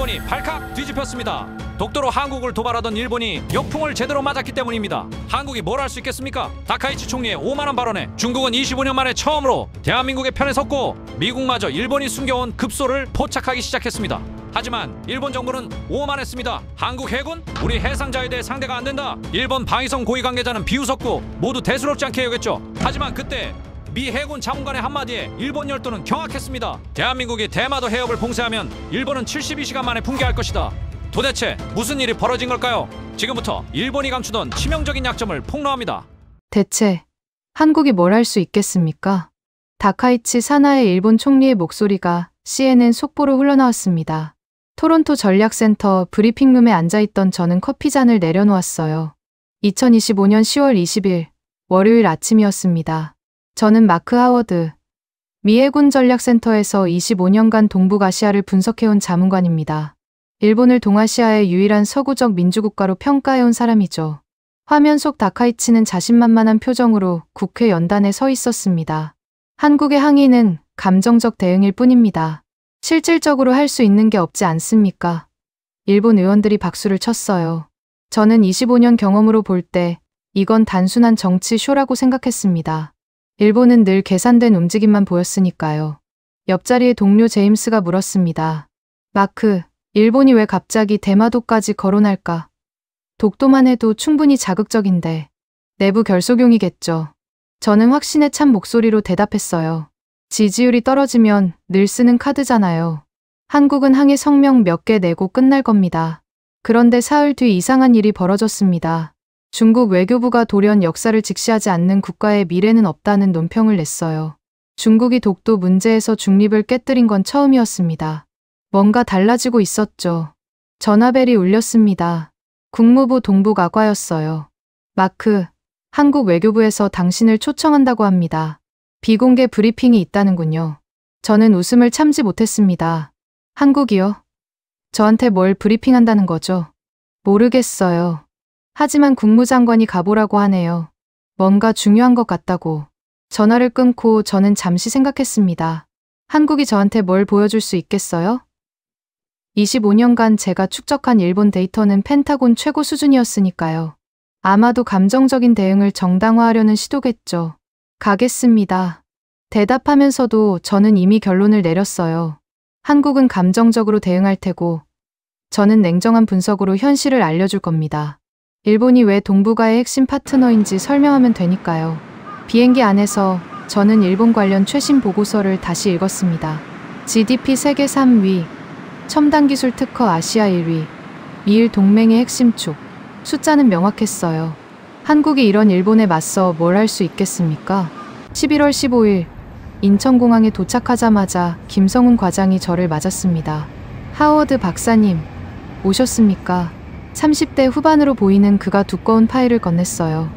일본이 발칵 뒤집혔습니다. 독도로 한국을 도발하던 일본이 역풍을 제대로 맞았기 때문입니다. 한국이 뭘 할 수 있겠습니까? 다카이치 총리의 오만한 발언에 중국은 25년 만에 처음으로 대한민국의 편에 섰고 미국마저 일본이 숨겨온 급소를 포착하기 시작했습니다. 하지만 일본 정부는 오만했습니다. 한국 해군? 우리 해상자에 대해 상대가 안 된다. 일본 방위성 고위 관계자는 비웃었고 모두 대수롭지 않게 여겼죠. 하지만 그때 미 해군 장군관의 한마디에 일본 열도는 경악했습니다. 대한민국이 대마도 해협을 봉쇄하면 일본은 72시간 만에 붕괴할 것이다. 도대체 무슨 일이 벌어진 걸까요? 지금부터 일본이 감추던 치명적인 약점을 폭로합니다. 대체 한국이 뭘 할 수 있겠습니까? 다카이치 사나의 일본 총리의 목소리가 CNN 속보로 흘러나왔습니다. 토론토 전략센터 브리핑룸에 앉아있던 저는 커피잔을 내려놓았어요. 2025년 10월 20일 월요일 아침이었습니다. 저는 마크 하워드, 미 해군 전략센터에서 25년간 동북아시아를 분석해온 자문관입니다. 일본을 동아시아의 유일한 서구적 민주국가로 평가해온 사람이죠. 화면 속 다카이치는 자신만만한 표정으로 국회 연단에 서 있었습니다. 한국의 항의는 감정적 대응일 뿐입니다. 실질적으로 할 수 있는 게 없지 않습니까? 일본 의원들이 박수를 쳤어요. 저는 25년 경험으로 볼 때 이건 단순한 정치 쇼라고 생각했습니다. 일본은 늘 계산된 움직임만 보였으니까요. 옆자리의 동료 제임스가 물었습니다. 마크, 일본이 왜 갑자기 대마도까지 거론할까? 독도만 해도 충분히 자극적인데. 내부 결속용이겠죠. 저는 확신에 찬 목소리로 대답했어요. 지지율이 떨어지면 늘 쓰는 카드잖아요. 한국은 항해 성명 몇 개 내고 끝날 겁니다. 그런데 사흘 뒤 이상한 일이 벌어졌습니다. 중국 외교부가 돌연 역사를 직시하지 않는 국가의 미래는 없다는 논평을 냈어요. 중국이 독도 문제에서 중립을 깨뜨린 건 처음이었습니다. 뭔가 달라지고 있었죠. 전화벨이 울렸습니다. 국무부 동북아과였어요. 마크, 한국 외교부에서 당신을 초청한다고 합니다. 비공개 브리핑이 있다는군요. 저는 웃음을 참지 못했습니다. 한국이요? 저한테 뭘 브리핑한다는 거죠? 모르겠어요. 하지만 국무장관이 가보라고 하네요. 뭔가 중요한 것 같다고. 전화를 끊고 저는 잠시 생각했습니다. 한국이 저한테 뭘 보여줄 수 있겠어요? 25년간 제가 축적한 일본 데이터는 펜타곤 최고 수준이었으니까요. 아마도 감정적인 대응을 정당화하려는 시도겠죠. 가겠습니다. 대답하면서도 저는 이미 결론을 내렸어요. 한국은 감정적으로 대응할 테고 저는 냉정한 분석으로 현실을 알려줄 겁니다. 일본이 왜 동북아의 핵심 파트너인지 설명하면 되니까요. 비행기 안에서 저는 일본 관련 최신 보고서를 다시 읽었습니다. GDP 세계 3위, 첨단 기술 특허 아시아 1위, 미일 동맹의 핵심 축. 숫자는 명확했어요. 한국이 이런 일본에 맞서 뭘 할 수 있겠습니까? 11월 15일 인천공항에 도착하자마자 김성훈 과장이 저를 맞았습니다. 하워드 박사님, 오셨습니까? 30대 후반으로 보이는 그가 두꺼운 파일을 건넸어요.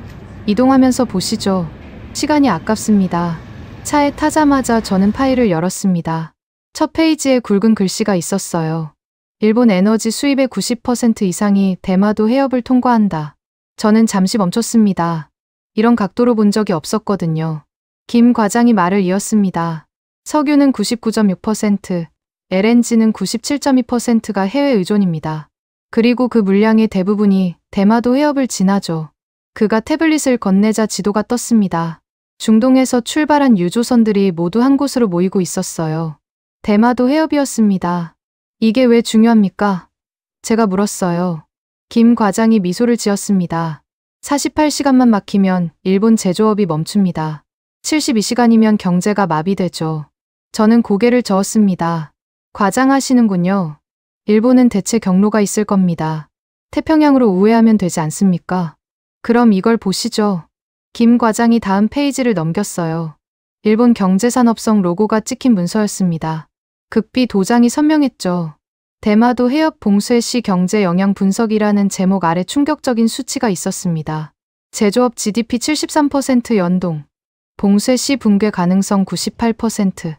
이동하면서 보시죠. 시간이 아깝습니다. 차에 타자마자 저는 파일을 열었습니다. 첫 페이지에 굵은 글씨가 있었어요. 일본 에너지 수입의 90% 이상이 대마도 해협을 통과한다. 저는 잠시 멈췄습니다. 이런 각도로 본 적이 없었거든요. 김 과장이 말을 이었습니다. 석유는 99.6%, LNG는 97.2%가 해외 의존입니다. 그리고 그 물량의 대부분이 대마도 해협을 지나죠. 그가 태블릿을 건네자 지도가 떴습니다. 중동에서 출발한 유조선들이 모두 한 곳으로 모이고 있었어요. 대마도 해협이었습니다. 이게 왜 중요합니까? 제가 물었어요. 김 과장이 미소를 지었습니다. 48시간만 막히면 일본 제조업이 멈춥니다. 72시간이면 경제가 마비되죠. 저는 고개를 저었습니다. 과장하시는군요. 일본은 대체 경로가 있을 겁니다. 태평양으로 우회하면 되지 않습니까? 그럼 이걸 보시죠. 김 과장이 다음 페이지를 넘겼어요. 일본 경제산업성 로고가 찍힌 문서였습니다. 극비 도장이 선명했죠. 대마도 해협 봉쇄 시 경제 영향 분석이라는 제목 아래 충격적인 수치가 있었습니다. 제조업 GDP 73% 연동, 봉쇄 시 붕괴 가능성 98%.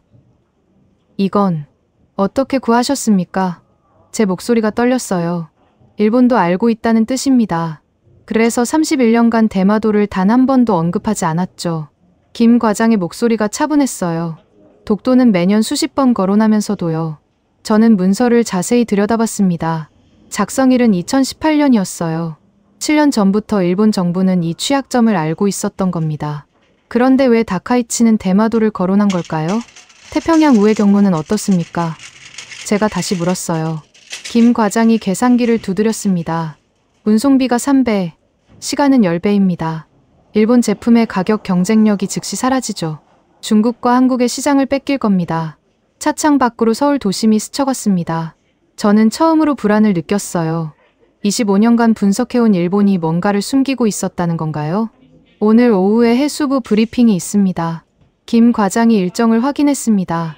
이건 어떻게 구하셨습니까? 제 목소리가 떨렸어요. 일본도 알고 있다는 뜻입니다. 그래서 31년간 대마도를 단 한 번도 언급하지 않았죠. 김 과장의 목소리가 차분했어요. 독도는 매년 수십 번 거론하면서도요. 저는 문서를 자세히 들여다봤습니다. 작성일은 2018년이었어요. 7년 전부터 일본 정부는 이 취약점을 알고 있었던 겁니다. 그런데 왜 다카이치는 대마도를 거론한 걸까요? 태평양 우회 경로는 어떻습니까? 제가 다시 물었어요. 김 과장이 계산기를 두드렸습니다. 운송비가 3배, 시간은 10배입니다. 일본 제품의 가격 경쟁력이 즉시 사라지죠. 중국과 한국의 시장을 뺏길 겁니다. 차창 밖으로 서울 도심이 스쳐갔습니다. 저는 처음으로 불안을 느꼈어요. 25년간 분석해온 일본이 뭔가를 숨기고 있었다는 건가요? 오늘 오후에 해수부 브리핑이 있습니다. 김 과장이 일정을 확인했습니다.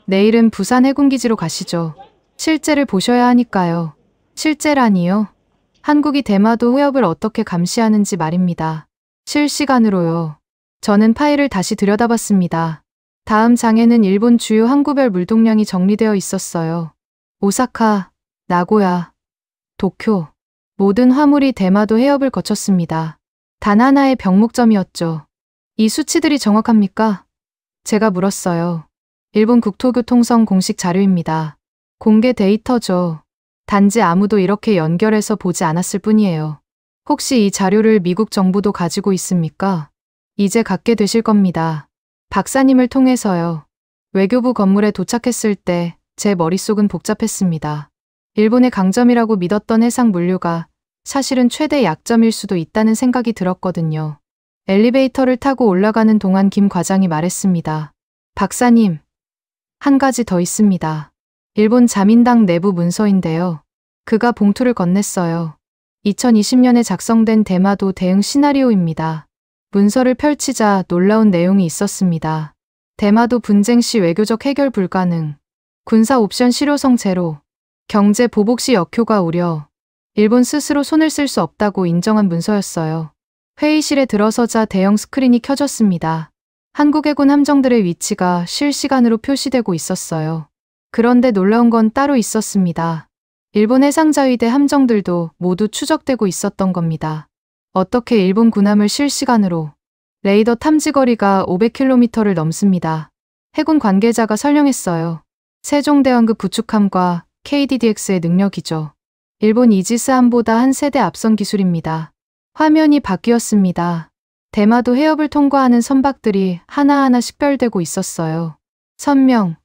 내일은 부산 해군기지로 가시죠. 실제를 보셔야 하니까요. 실제라니요? 한국이 대마도 후협을 어떻게 감시하는지 말입니다. 실시간으로요. 저는 파일을 다시 들여다봤습니다. 다음 장에는 일본 주요 항구별 물동량이 정리되어 있었어요. 오사카, 나고야, 도쿄, 모든 화물이 대마도 해협을 거쳤습니다. 단 하나의 병목점이었죠. 이 수치들이 정확합니까? 제가 물었어요. 일본 국토교통성 공식 자료입니다. 공개 데이터죠. 단지 아무도 이렇게 연결해서 보지 않았을 뿐이에요. 혹시 이 자료를 미국 정부도 가지고 있습니까? 이제 갖게 되실 겁니다. 박사님을 통해서요. 외교부 건물에 도착했을 때 제 머릿속은 복잡했습니다. 일본의 강점이라고 믿었던 해상 물류가 사실은 최대 약점일 수도 있다는 생각이 들었거든요. 엘리베이터를 타고 올라가는 동안 김 과장이 말했습니다. 박사님, 한 가지 더 있습니다. 일본 자민당 내부 문서인데요. 그가 봉투를 건넸어요. 2020년에 작성된 대마도 대응 시나리오입니다. 문서를 펼치자 놀라운 내용이 있었습니다. 대마도 분쟁 시 외교적 해결 불가능, 군사 옵션 실효성 제로, 경제 보복 시 역효과 우려, 일본 스스로 손을 쓸 수 없다고 인정한 문서였어요. 회의실에 들어서자 대형 스크린이 켜졌습니다. 한국 해군 함정들의 위치가 실시간으로 표시되고 있었어요. 그런데 놀라운 건 따로 있었습니다. 일본 해상자위대 함정들도 모두 추적되고 있었던 겁니다. 어떻게 일본 군함을 실시간으로? 레이더 탐지 거리가 500km를 넘습니다. 해군 관계자가 설명했어요. 세종대왕급 구축함과 KDDX의 능력이죠. 일본 이지스함보다 한 세대 앞선 기술입니다. 화면이 바뀌었습니다. 대마도 해협을 통과하는 선박들이 하나하나 식별되고 있었어요. 선명,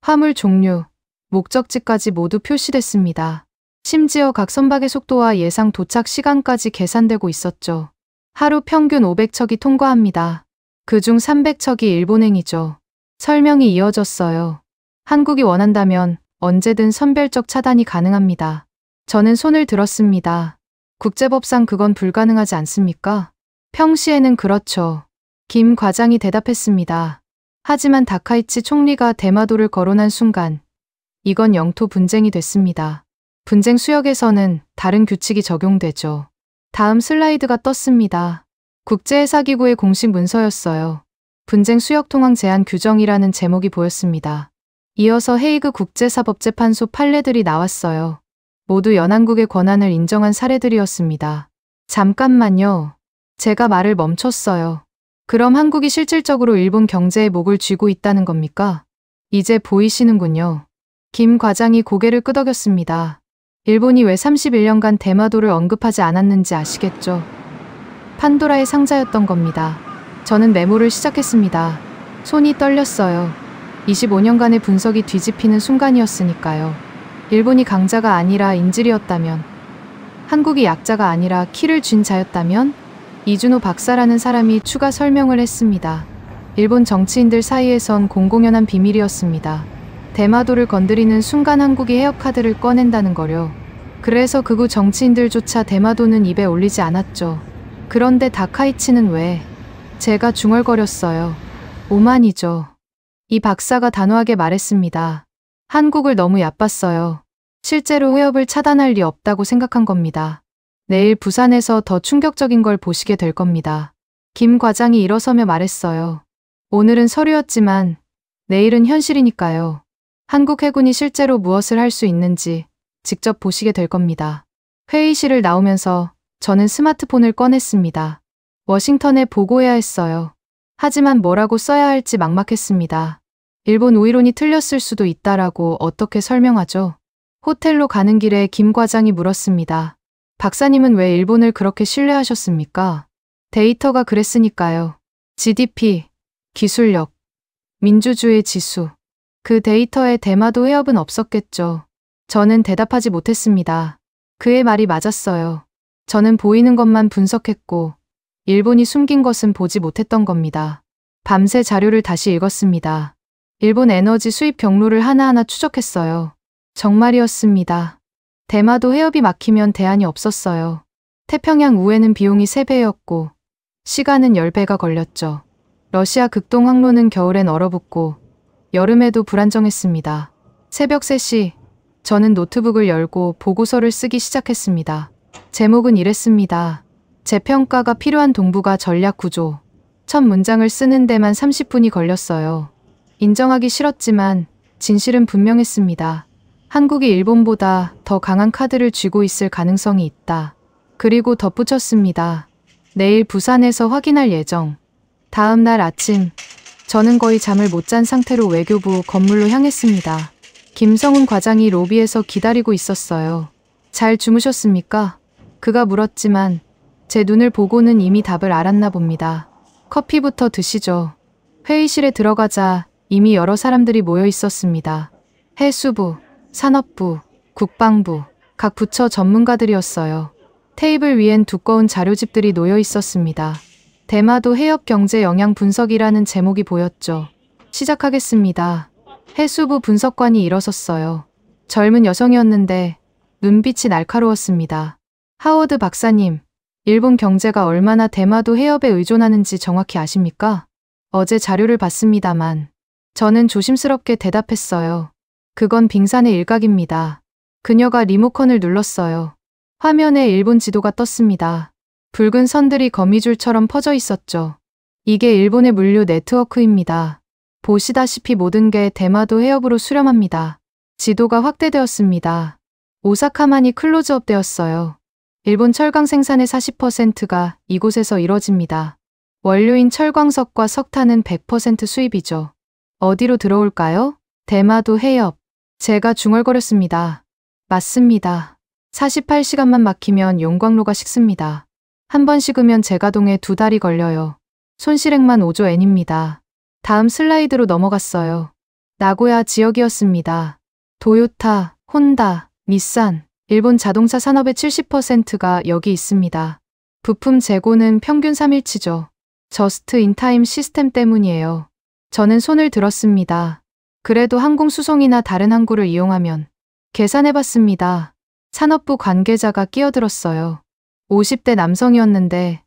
화물 종류, 목적지까지 모두 표시됐습니다. 심지어 각 선박의 속도와 예상 도착 시간까지 계산되고 있었죠. 하루 평균 500척이 통과합니다. 그중 300척이 일본행이죠. 설명이 이어졌어요. 한국이 원한다면 언제든 선별적 차단이 가능합니다. 저는 손을 들었습니다. 국제법상 그건 불가능하지 않습니까? 평시에는 그렇죠. 김 과장이 대답했습니다. 하지만 다카이치 총리가 대마도를 거론한 순간 이건 영토 분쟁이 됐습니다. 분쟁 수역에서는 다른 규칙이 적용되죠. 다음 슬라이드가 떴습니다. 국제해사기구의 공식 문서였어요. 분쟁 수역 통항 제한 규정이라는 제목이 보였습니다. 이어서 헤이그 국제사법재판소 판례들이 나왔어요. 모두 연합국의 권한을 인정한 사례들이었습니다. 잠깐만요. 제가 말을 멈췄어요. 그럼 한국이 실질적으로 일본 경제에 목을 쥐고 있다는 겁니까? 이제 보이시는군요. 김 과장이 고개를 끄덕였습니다. 일본이 왜 31년간 대마도를 언급하지 않았는지 아시겠죠? 판도라의 상자였던 겁니다. 저는 메모를 시작했습니다. 손이 떨렸어요. 25년간의 분석이 뒤집히는 순간이었으니까요. 일본이 강자가 아니라 인질이었다면, 한국이 약자가 아니라 키를 쥔 자였다면, 이준호 박사라는 사람이 추가 설명을 했습니다. 일본 정치인들 사이에선 공공연한 비밀이었습니다. 대마도를 건드리는 순간 한국이 해협 카드를 꺼낸다는 거요. 그래서 극우 정치인들조차 대마도는 입에 올리지 않았죠. 그런데 다카이치는 왜? 제가 중얼거렸어요. 오만이죠. 이 박사가 단호하게 말했습니다. 한국을 너무 얕봤어요. 실제로 해협을 차단할 리 없다고 생각한 겁니다. 내일 부산에서 더 충격적인 걸 보시게 될 겁니다. 김 과장이 일어서며 말했어요. 오늘은 서류였지만 내일은 현실이니까요. 한국 해군이 실제로 무엇을 할 수 있는지 직접 보시게 될 겁니다. 회의실을 나오면서 저는 스마트폰을 꺼냈습니다. 워싱턴에 보고해야 했어요. 하지만 뭐라고 써야 할지 막막했습니다. 일본 오이론이 틀렸을 수도 있다라고 어떻게 설명하죠? 호텔로 가는 길에 김 과장이 물었습니다. 박사님은 왜 일본을 그렇게 신뢰하셨습니까? 데이터가 그랬으니까요. GDP, 기술력, 민주주의 지수. 그 데이터에 대마도 해협은 없었겠죠. 저는 대답하지 못했습니다. 그의 말이 맞았어요. 저는 보이는 것만 분석했고 일본이 숨긴 것은 보지 못했던 겁니다. 밤새 자료를 다시 읽었습니다. 일본 에너지 수입 경로를 하나하나 추적했어요. 정말이었습니다. 대마도 해협이 막히면 대안이 없었어요. 태평양 우에는 비용이 3배였고 시간은 10배가 걸렸죠. 러시아 극동 항로는 겨울엔 얼어붙고 여름에도 불안정했습니다. 새벽 3시 저는 노트북을 열고 보고서를 쓰기 시작했습니다. 제목은 이랬습니다. 재평가가 필요한 동북아 전략 구조. 첫 문장을 쓰는 데만 30분이 걸렸어요. 인정하기 싫었지만 진실은 분명했습니다. 한국이 일본보다 더 강한 카드를 쥐고 있을 가능성이 있다. 그리고 덧붙였습니다. 내일 부산에서 확인할 예정. 다음 날 아침 저는 거의 잠을 못 잔 상태로 외교부 건물로 향했습니다. 김성훈 과장이 로비에서 기다리고 있었어요. 잘 주무셨습니까? 그가 물었지만 제 눈을 보고는 이미 답을 알았나 봅니다. 커피부터 드시죠. 회의실에 들어가자 이미 여러 사람들이 모여 있었습니다. 해수부, 산업부, 국방부, 각 부처 전문가들이었어요. 테이블 위엔 두꺼운 자료집들이 놓여 있었습니다. 대마도 해협 경제 영향 분석이라는 제목이 보였죠. 시작하겠습니다. 해수부 분석관이 일어섰어요. 젊은 여성이었는데 눈빛이 날카로웠습니다. 하워드 박사님, 일본 경제가 얼마나 대마도 해협에 의존하는지 정확히 아십니까? 어제 자료를 봤습니다만 저는 조심스럽게 대답했어요. 그건 빙산의 일각입니다. 그녀가 리모컨을 눌렀어요. 화면에 일본 지도가 떴습니다. 붉은 선들이 거미줄처럼 퍼져 있었죠. 이게 일본의 물류 네트워크입니다. 보시다시피 모든 게 대마도 해협으로 수렴합니다. 지도가 확대되었습니다. 오사카만이 클로즈업 되었어요. 일본 철강 생산의 40%가 이곳에서 이뤄집니다. 원료인 철광석과 석탄은 100% 수입이죠. 어디로 들어올까요? 대마도 해협. 제가 중얼거렸습니다. 맞습니다. 48시간만 막히면 용광로가 식습니다. 한 번 식으면 제가동에 2달이 걸려요. 손실액만 5조 엔입니다. 다음 슬라이드로 넘어갔어요. 나고야 지역이었습니다. 도요타, 혼다, 닛산, 일본 자동차 산업의 70%가 여기 있습니다. 부품 재고는 평균 3일치죠. 저스트 인타임 시스템 때문이에요. 저는 손을 들었습니다. 그래도 항공수송이나 다른 항구를 이용하면 계산해봤습니다. 산업부 관계자가 끼어들었어요. 50대 남성이었는데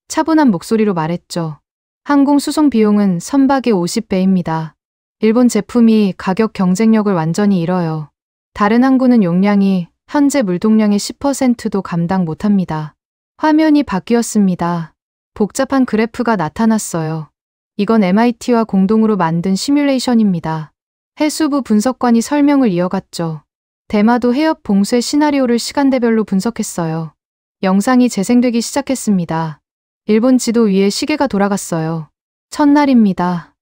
차분한 목소리로 말했죠. 항공수송 비용은 선박의 50배입니다. 일본 제품이 가격 경쟁력을 완전히 잃어요. 다른 항구는 용량이 현재 물동량의 10%도 감당 못합니다. 화면이 바뀌었습니다. 복잡한 그래프가 나타났어요. 이건 MIT와 공동으로 만든 시뮬레이션입니다. 해수부 분석관이 설명을 이어갔죠. 대마도 해협 봉쇄 시나리오를 시간대별로 분석했어요. 영상이 재생되기 시작했습니다. 일본 지도 위에 시계가 돌아갔어요. 첫날입니다.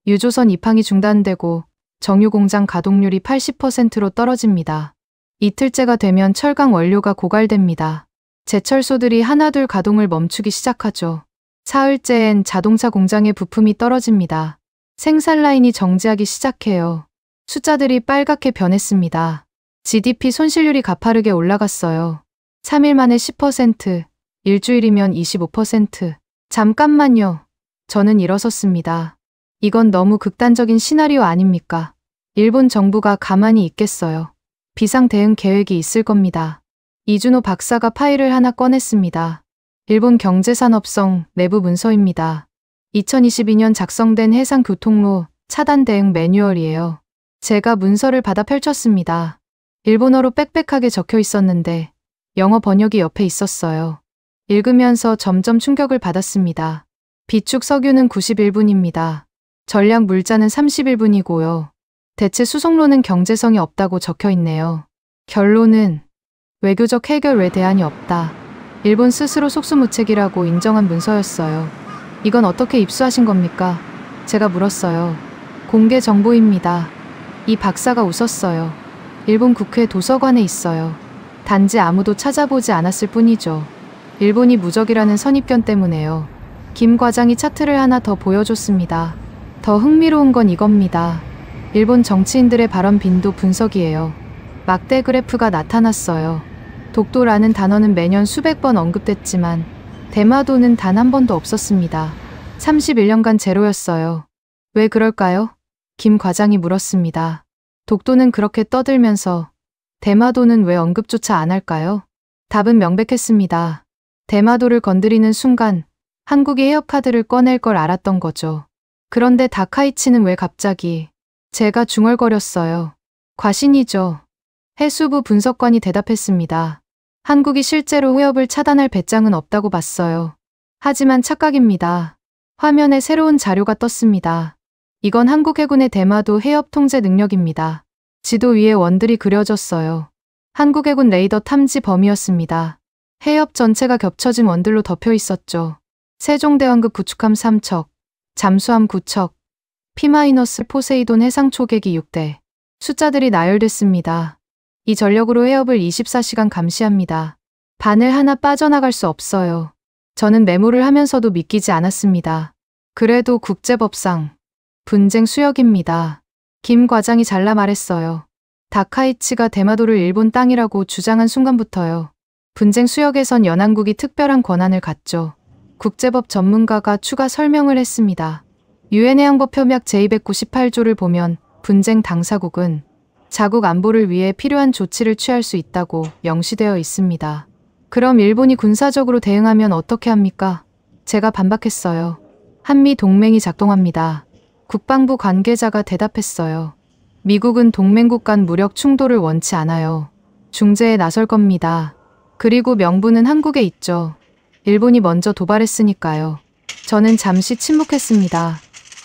유조선 입항이 중단되고 정유공장 가동률이 80%로 떨어집니다. 이틀째가 되면 철강 원료가 고갈됩니다. 제철소들이 하나둘 가동을 멈추기 시작하죠. 사흘째엔 자동차 공장의 부품이 떨어집니다. 생산 라인이 정지하기 시작해요. 숫자들이 빨갛게 변했습니다. GDP 손실률이 가파르게 올라갔어요. 3일 만에 10%, 일주일이면 25%. 잠깐만요. 저는 일어섰습니다. 이건 너무 극단적인 시나리오 아닙니까? 일본 정부가 가만히 있겠어요. 비상 대응 계획이 있을 겁니다. 이준호 박사가 파일을 하나 꺼냈습니다. 일본 경제산업성 내부 문서입니다. 2022년 작성된 해상교통로 차단 대응 매뉴얼이에요. 제가 문서를 받아 펼쳤습니다. 일본어로 빽빽하게 적혀 있었는데 영어 번역이 옆에 있었어요. 읽으면서 점점 충격을 받았습니다. 비축 석유는 91분입니다. 전략 물자는 31분이고요. 대체 수송로는 경제성이 없다고 적혀 있네요. 결론은 외교적 해결 외 대안이 없다. 일본 스스로 속수무책이라고 인정한 문서였어요. 이건 어떻게 입수하신 겁니까? 제가 물었어요. 공개 정보입니다. 이 박사가 웃었어요. 일본 국회 도서관에 있어요. 단지 아무도 찾아보지 않았을 뿐이죠. 일본이 무적이라는 선입견 때문에요. 김 과장이 차트를 하나 더 보여줬습니다. 더 흥미로운 건 이겁니다. 일본 정치인들의 발언 빈도 분석이에요. 막대 그래프가 나타났어요. 독도라는 단어는 매년 수백 번 언급됐지만 대마도는 단 한 번도 없었습니다. 31년간 제로였어요. 왜 그럴까요? 김 과장이 물었습니다. 독도는 그렇게 떠들면서 대마도는 왜 언급조차 안 할까요? 답은 명백했습니다. 대마도를 건드리는 순간 한국이 해협카드를 꺼낼 걸 알았던 거죠. 그런데 다카이치는 왜 갑자기? 제가 중얼거렸어요. 과신이죠. 해수부 분석관이 대답했습니다. 한국이 실제로 해협을 차단할 배짱은 없다고 봤어요. 하지만 착각입니다. 화면에 새로운 자료가 떴습니다. 이건 한국 해군의 대마도 해협 통제 능력입니다. 지도 위에 원들이 그려졌어요. 한국 해군 레이더 탐지 범위였습니다. 해협 전체가 겹쳐진 원들로 덮여 있었죠. 세종대왕급 구축함 3척, 잠수함 9척, P- 포세이돈 해상 초계기 6대. 숫자들이 나열됐습니다. 이 전력으로 해협을 24시간 감시합니다. 바늘 하나 빠져나갈 수 없어요. 저는 메모를 하면서도 믿기지 않았습니다. 그래도 국제법상 분쟁 수역입니다. 김 과장이 잘라 말했어요. 다카이치가 대마도를 일본 땅이라고 주장한 순간부터요. 분쟁 수역에선 연안국이 특별한 권한을 갖죠. 국제법 전문가가 추가 설명을 했습니다. 유엔 해양법 협약 제298조를 보면 분쟁 당사국은 자국 안보를 위해 필요한 조치를 취할 수 있다고 명시되어 있습니다. 그럼 일본이 군사적으로 대응하면 어떻게 합니까? 제가 반박했어요. 한미 동맹이 작동합니다. 국방부 관계자가 대답했어요. 미국은 동맹국 간 무력 충돌을 원치 않아요. 중재에 나설 겁니다. 그리고 명분은 한국에 있죠. 일본이 먼저 도발했으니까요. 저는 잠시 침묵했습니다.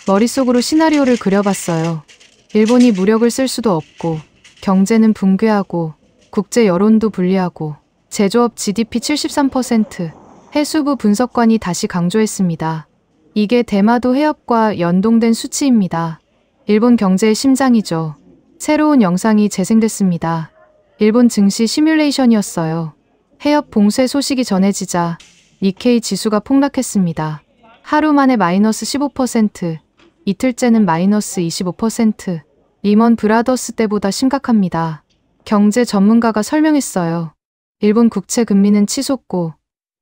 머릿속으로 시나리오를 그려봤어요. 일본이 무력을 쓸 수도 없고, 경제는 붕괴하고, 국제 여론도 불리하고, 제조업 GDP 73%, 해수부 분석관이 다시 강조했습니다. 이게 대마도 해협과 연동된 수치입니다. 일본 경제의 심장이죠. 새로운 영상이 재생됐습니다. 일본 증시 시뮬레이션이었어요. 해협 봉쇄 소식이 전해지자 니케이 지수가 폭락했습니다. 하루 만에 마이너스 15%, 이틀째는 마이너스 25%, 리먼 브라더스 때보다 심각합니다. 경제 전문가가 설명했어요. 일본 국채 금리는 치솟고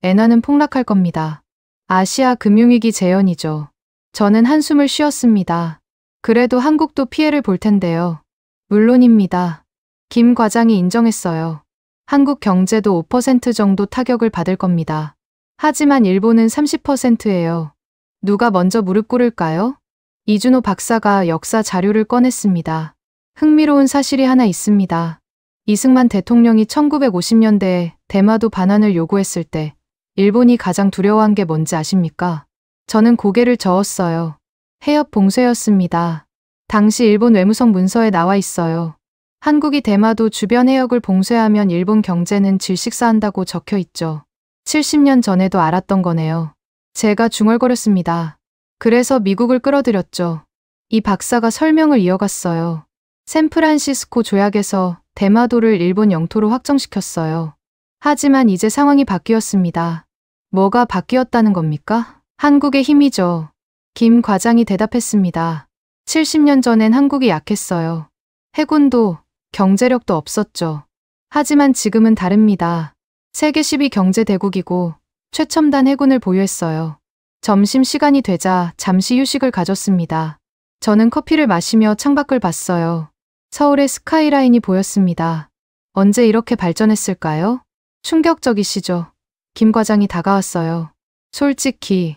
엔화는 폭락할 겁니다. 아시아 금융위기 재현이죠. 저는 한숨을 쉬었습니다. 그래도 한국도 피해를 볼 텐데요. 물론입니다. 김 과장이 인정했어요. 한국 경제도 5% 정도 타격을 받을 겁니다. 하지만 일본은 30%예요. 누가 먼저 무릎 꿇을까요? 이준호 박사가 역사 자료를 꺼냈습니다. 흥미로운 사실이 하나 있습니다. 이승만 대통령이 1950년대에 대마도 반환을 요구했을 때 일본이 가장 두려워한 게 뭔지 아십니까? 저는 고개를 저었어요. 해협 봉쇄였습니다. 당시 일본 외무성 문서에 나와 있어요. 한국이 대마도 주변 해역을 봉쇄하면 일본 경제는 질식사한다고 적혀 있죠. 70년 전에도 알았던 거네요. 제가 중얼거렸습니다. 그래서 미국을 끌어들였죠. 이 박사가 설명을 이어갔어요. 샌프란시스코 조약에서 대마도를 일본 영토로 확정시켰어요. 하지만 이제 상황이 바뀌었습니다. 뭐가 바뀌었다는 겁니까? 한국의 힘이죠. 김 과장이 대답했습니다. 70년 전엔 한국이 약했어요. 해군도 경제력도 없었죠. 하지만 지금은 다릅니다. 세계 10위 경제 대국이고 최첨단 해군을 보유했어요. 점심시간이 되자 잠시 휴식을 가졌습니다. 저는 커피를 마시며 창밖을 봤어요. 서울의 스카이라인이 보였습니다. 언제 이렇게 발전했을까요? 충격적이시죠? 김 과장이 다가왔어요. 솔직히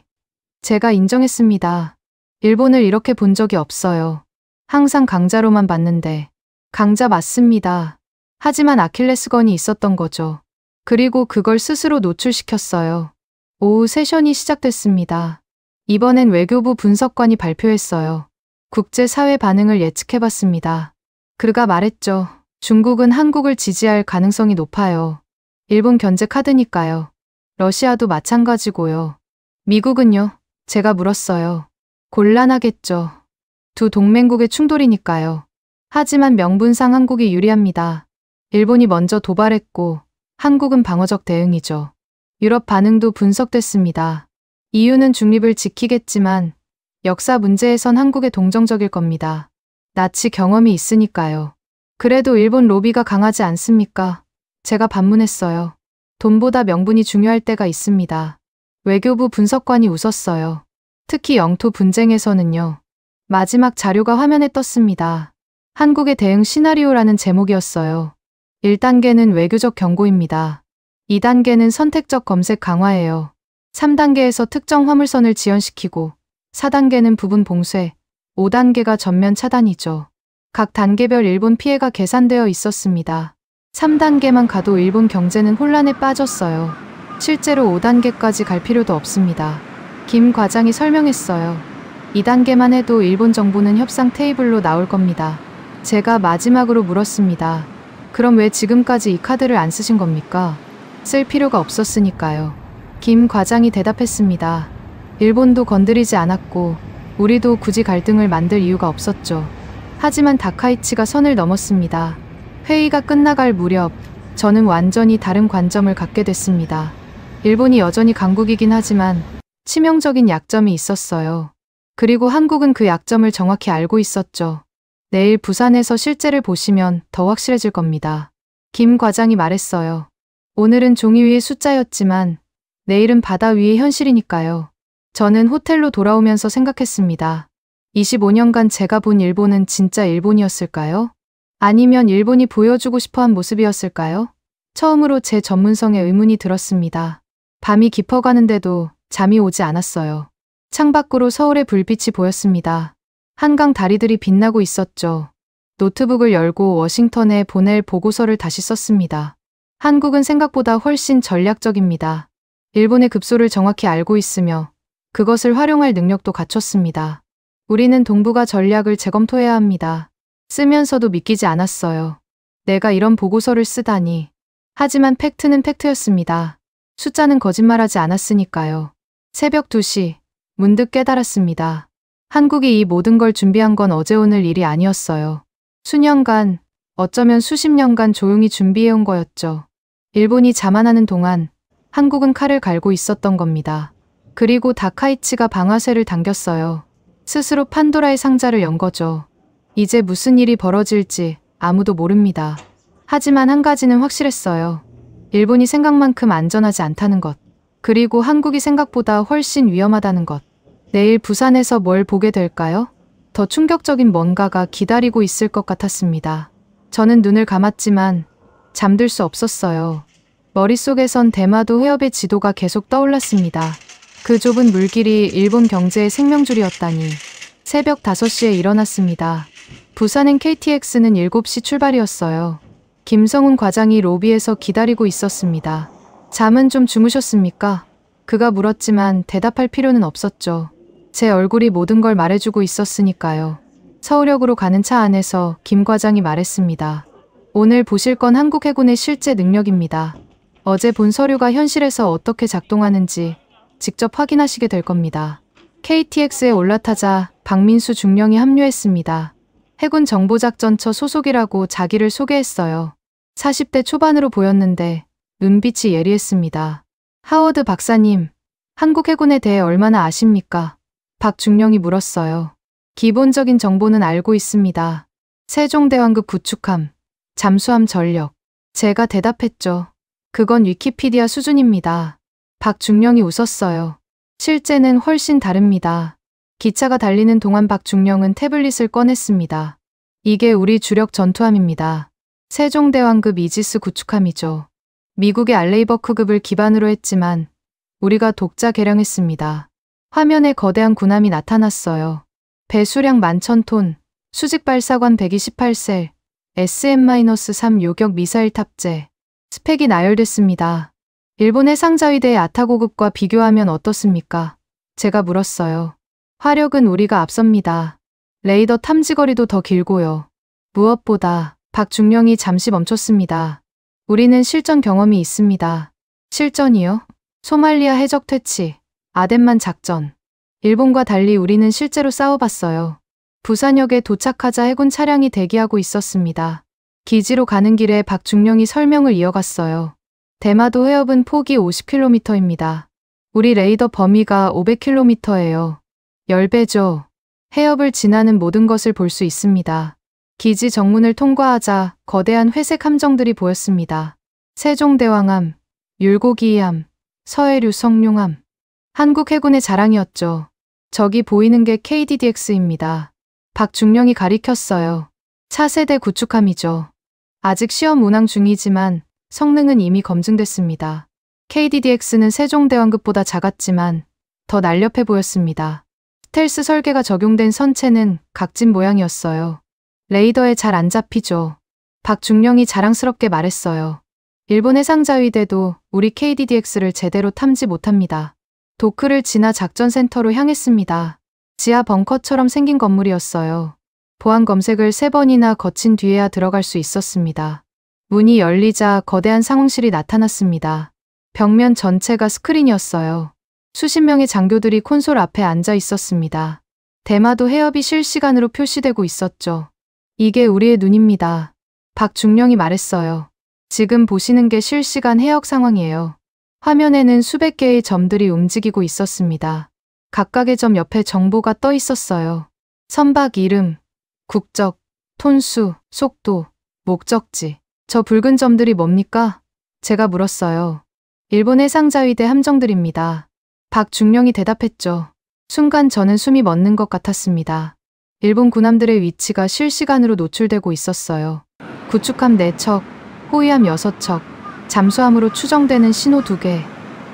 제가 인정했습니다. 일본을 이렇게 본 적이 없어요. 항상 강자로만 봤는데. 강자 맞습니다. 하지만 아킬레스건이 있었던 거죠. 그리고 그걸 스스로 노출시켰어요. 오후 세션이 시작됐습니다. 이번엔 외교부 분석관이 발표했어요. 국제사회 반응을 예측해봤습니다. 그가 말했죠. 중국은 한국을 지지할 가능성이 높아요. 일본 견제 카드니까요. 러시아도 마찬가지고요. 미국은요? 제가 물었어요. 곤란하겠죠. 두 동맹국의 충돌이니까요. 하지만 명분상 한국이 유리합니다. 일본이 먼저 도발했고 한국은 방어적 대응이죠. 유럽 반응도 분석됐습니다. EU는 중립을 지키겠지만 역사 문제에선 한국에 동정적일 겁니다. 나치 경험이 있으니까요. 그래도 일본 로비가 강하지 않습니까? 제가 반문했어요. 돈보다 명분이 중요할 때가 있습니다. 외교부 분석관이 웃었어요. 특히 영토 분쟁에서는요. 마지막 자료가 화면에 떴습니다. 한국의 대응 시나리오라는 제목이었어요. 1단계는 외교적 경고입니다. 2단계는 선택적 검색 강화예요. 3단계에서 특정 화물선을 지연시키고 4단계는 부분 봉쇄, 5단계가 전면 차단이죠. 각 단계별 일본 피해가 계산되어 있었습니다. 3단계만 가도 일본 경제는 혼란에 빠졌어요. 실제로 5단계까지 갈 필요도 없습니다. 김 과장이 설명했어요. 2단계만 해도 일본 정부는 협상 테이블로 나올 겁니다. 제가 마지막으로 물었습니다. 그럼 왜 지금까지 이 카드를 안 쓰신 겁니까? 쓸 필요가 없었으니까요. 김 과장이 대답했습니다. 일본도 건드리지 않았고 우리도 굳이 갈등을 만들 이유가 없었죠. 하지만 다카이치가 선을 넘었습니다. 회의가 끝나갈 무렵 저는 완전히 다른 관점을 갖게 됐습니다. 일본이 여전히 강국이긴 하지만 치명적인 약점이 있었어요. 그리고 한국은 그 약점을 정확히 알고 있었죠. 내일 부산에서 실제를 보시면 더 확실해질 겁니다. 김 과장이 말했어요. 오늘은 종이 위의 숫자였지만 내일은 바다 위의 현실이니까요. 저는 호텔로 돌아오면서 생각했습니다. 25년간 제가 본 일본은 진짜 일본이었을까요? 아니면 일본이 보여주고 싶어한 모습이었을까요? 처음으로 제 전문성에 의문이 들었습니다. 밤이 깊어가는데도 잠이 오지 않았어요. 창밖으로 서울의 불빛이 보였습니다. 한강 다리들이 빛나고 있었죠. 노트북을 열고 워싱턴에 보낼 보고서를 다시 썼습니다. 한국은 생각보다 훨씬 전략적입니다. 일본의 급소를 정확히 알고 있으며 그것을 활용할 능력도 갖췄습니다. 우리는 동북아 전략을 재검토해야 합니다. 쓰면서도 믿기지 않았어요. 내가 이런 보고서를 쓰다니. 하지만 팩트는 팩트였습니다. 숫자는 거짓말하지 않았으니까요. 새벽 2시, 문득 깨달았습니다. 한국이 이 모든 걸 준비한 건 어제 오늘 일이 아니었어요. 수년간, 어쩌면 수십 년간 조용히 준비해온 거였죠. 일본이 자만하는 동안 한국은 칼을 갈고 있었던 겁니다. 그리고 다카이치가 방아쇠를 당겼어요. 스스로 판도라의 상자를 연 거죠. 이제 무슨 일이 벌어질지 아무도 모릅니다. 하지만 한 가지는 확실했어요. 일본이 생각만큼 안전하지 않다는 것. 그리고 한국이 생각보다 훨씬 위험하다는 것. 내일 부산에서 뭘 보게 될까요? 더 충격적인 뭔가가 기다리고 있을 것 같았습니다. 저는 눈을 감았지만 잠들 수 없었어요. 머릿속에선 대마도 해협의 지도가 계속 떠올랐습니다. 그 좁은 물길이 일본 경제의 생명줄이었다니. 새벽 5시에 일어났습니다. 부산행 KTX는 7시 출발이었어요. 김성훈 과장이 로비에서 기다리고 있었습니다. 잠은 좀 주무셨습니까? 그가 물었지만 대답할 필요는 없었죠. 제 얼굴이 모든 걸 말해주고 있었으니까요. 서울역으로 가는 차 안에서 김 과장이 말했습니다. 오늘 보실 건 한국 해군의 실제 능력입니다. 어제 본 서류가 현실에서 어떻게 작동하는지 직접 확인하시게 될 겁니다. KTX에 올라타자 박민수 중령이 합류했습니다. 해군 정보작전처 소속이라고 자기를 소개했어요. 40대 초반으로 보였는데 눈빛이 예리했습니다. 하워드 박사님, 한국 해군에 대해 얼마나 아십니까? 박중령이 물었어요. 기본적인 정보는 알고 있습니다. 세종대왕급 구축함, 잠수함 전력. 제가 대답했죠. 그건 위키피디아 수준입니다. 박중령이 웃었어요. 실제는 훨씬 다릅니다. 기차가 달리는 동안 박중령은 태블릿을 꺼냈습니다. 이게 우리 주력 전투함입니다. 세종대왕급 이지스 구축함이죠. 미국의 알레이버크급을 기반으로 했지만 우리가 독자 개량했습니다. 화면에 거대한 군함이 나타났어요. 배수량 11,000톤, 수직 발사관 128셀, SM-3 요격 미사일 탑재, 스펙이 나열됐습니다. 일본 해상자위대의 아타고급과 비교하면 어떻습니까? 제가 물었어요. 화력은 우리가 앞섭니다. 레이더 탐지거리도 더 길고요. 무엇보다 박중령이 잠시 멈췄습니다. 우리는 실전 경험이 있습니다. 실전이요? 소말리아 해적 퇴치, 아덴만 작전. 일본과 달리 우리는 실제로 싸워봤어요. 부산역에 도착하자 해군 차량이 대기하고 있었습니다. 기지로 가는 길에 박중령이 설명을 이어갔어요. 대마도 해협은 폭이 50km입니다. 우리 레이더 범위가 500km예요. 10배죠. 해협을 지나는 모든 것을 볼 수 있습니다. 기지 정문을 통과하자 거대한 회색 함정들이 보였습니다. 세종대왕함, 율곡이이함, 서해류 성룡함. 한국 해군의 자랑이었죠. 저기 보이는 게 KDDX입니다. 박중령이 가리켰어요. 차세대 구축함이죠. 아직 시험 운항 중이지만 성능은 이미 검증됐습니다. KDDX는 세종대왕급보다 작았지만 더 날렵해 보였습니다. 스텔스 설계가 적용된 선체는 각진 모양이었어요. 레이더에 잘 안 잡히죠. 박중령이 자랑스럽게 말했어요. 일본 해상자위대도 우리 KDDX를 제대로 탐지 못합니다. 도크를 지나 작전센터로 향했습니다. 지하 벙커처럼 생긴 건물이었어요. 보안 검색을 3번이나 거친 뒤에야 들어갈 수 있었습니다. 문이 열리자 거대한 상황실이 나타났습니다. 벽면 전체가 스크린이었어요. 수십 명의 장교들이 콘솔 앞에 앉아 있었습니다. 대마도 해협이 실시간으로 표시되고 있었죠. 이게 우리의 눈입니다. 박중령이 말했어요. 지금 보시는 게 실시간 해역 상황이에요. 화면에는 수백 개의 점들이 움직이고 있었습니다. 각각의 점 옆에 정보가 떠 있었어요. 선박 이름, 국적, 톤수, 속도, 목적지. 저 붉은 점들이 뭡니까? 제가 물었어요. 일본 해상자위대 함정들입니다. 박중령이 대답했죠. 순간 저는 숨이 멎는 것 같았습니다. 일본 군함들의 위치가 실시간으로 노출되고 있었어요. 구축함 4척, 호위함 6척, 잠수함으로 추정되는 신호 2개.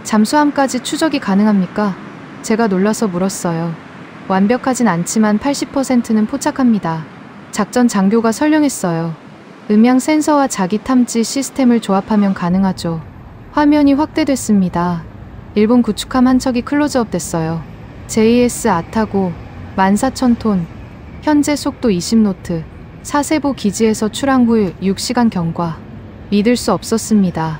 잠수함까지 추적이 가능합니까? 제가 놀라서 물었어요. 완벽하진 않지만 80%는 포착합니다. 작전 장교가 설명했어요. 음향 센서와 자기 탐지 시스템을 조합하면 가능하죠. 화면이 확대됐습니다. 일본 구축함 한 척이 클로즈업 됐어요. JS 아타고 14,000톤, 현재 속도 20노트, 사세보 기지에서 출항 후 6시간 경과. 믿을 수 없었습니다.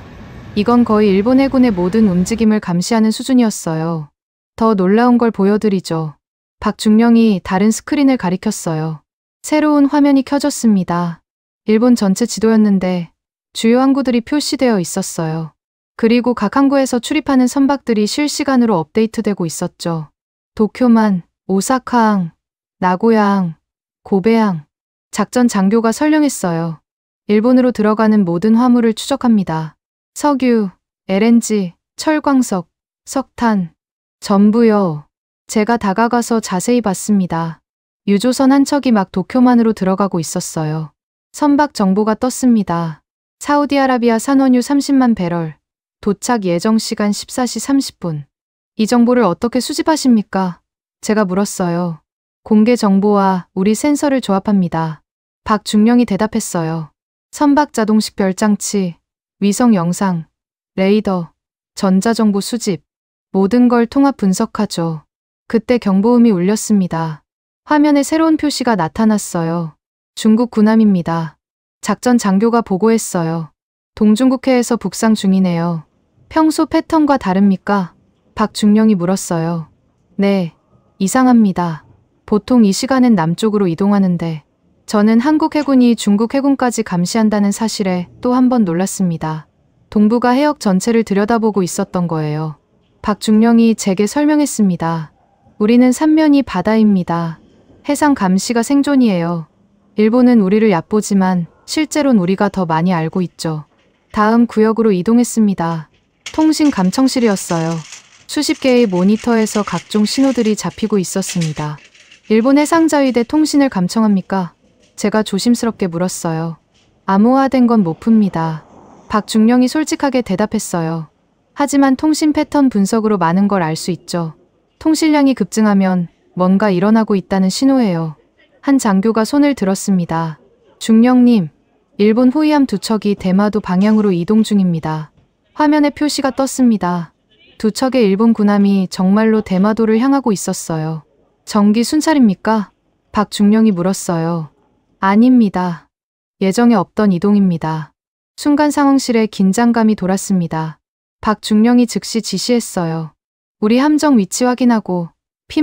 이건 거의 일본 해군의 모든 움직임을 감시하는 수준이었어요. 더 놀라운 걸 보여드리죠. 박중령이 다른 스크린을 가리켰어요. 새로운 화면이 켜졌습니다. 일본 전체 지도였는데 주요 항구들이 표시되어 있었어요. 그리고 각 항구에서 출입하는 선박들이 실시간으로 업데이트되고 있었죠. 도쿄만, 오사카항, 나고야항, 고베항. 작전 장교가 설명했어요. 일본으로 들어가는 모든 화물을 추적합니다. 석유, LNG, 철광석, 석탄, 전부요. 제가 다가가서 자세히 봤습니다. 유조선 한 척이 막 도쿄만으로 들어가고 있었어요. 선박 정보가 떴습니다. 사우디아라비아 산원유 30만 배럴, 도착 예정 시간 14시 30분. 이 정보를 어떻게 수집하십니까? 제가 물었어요. 공개 정보와 우리 센서를 조합합니다. 박중령이 대답했어요. 선박 자동식 별장치, 위성 영상, 레이더, 전자정보 수집, 모든 걸 통합 분석하죠. 그때 경보음이 울렸습니다. 화면에 새로운 표시가 나타났어요. 중국 군함입니다. 작전 장교가 보고했어요. 동중국해에서 북상 중이네요. 평소 패턴과 다릅니까? 박중령이 물었어요. 네, 이상합니다. 보통 이 시간엔 남쪽으로 이동하는데 저는 한국 해군이 중국 해군까지 감시한다는 사실에 또 한 번 놀랐습니다. 동부가 해역 전체를 들여다보고 있었던 거예요. 박중령이 제게 설명했습니다. 우리는 삼면이 바다입니다. 해상 감시가 생존이에요. 일본은 우리를 얕보지만 실제로는 우리가 더 많이 알고 있죠. 다음 구역으로 이동했습니다. 통신 감청실이었어요. 수십 개의 모니터에서 각종 신호들이 잡히고 있었습니다. 일본 해상자위대 통신을 감청합니까? 제가 조심스럽게 물었어요. 암호화된 건 못 풉니다. 박중령이 솔직하게 대답했어요. 하지만 통신 패턴 분석으로 많은 걸 알 수 있죠. 통신량이 급증하면 뭔가 일어나고 있다는 신호예요. 한 장교가 손을 들었습니다. 중령님, 일본 호위함 2척이 대마도 방향으로 이동 중입니다. 화면에 표시가 떴습니다. 2척의 일본 군함이 정말로 대마도를 향하고 있었어요. 정기 순찰입니까? 박중령이 물었어요. 아닙니다. 예정에 없던 이동입니다. 순간 상황실에 긴장감이 돌았습니다. 박중령이 즉시 지시했어요. 우리 함정 위치 확인하고 P-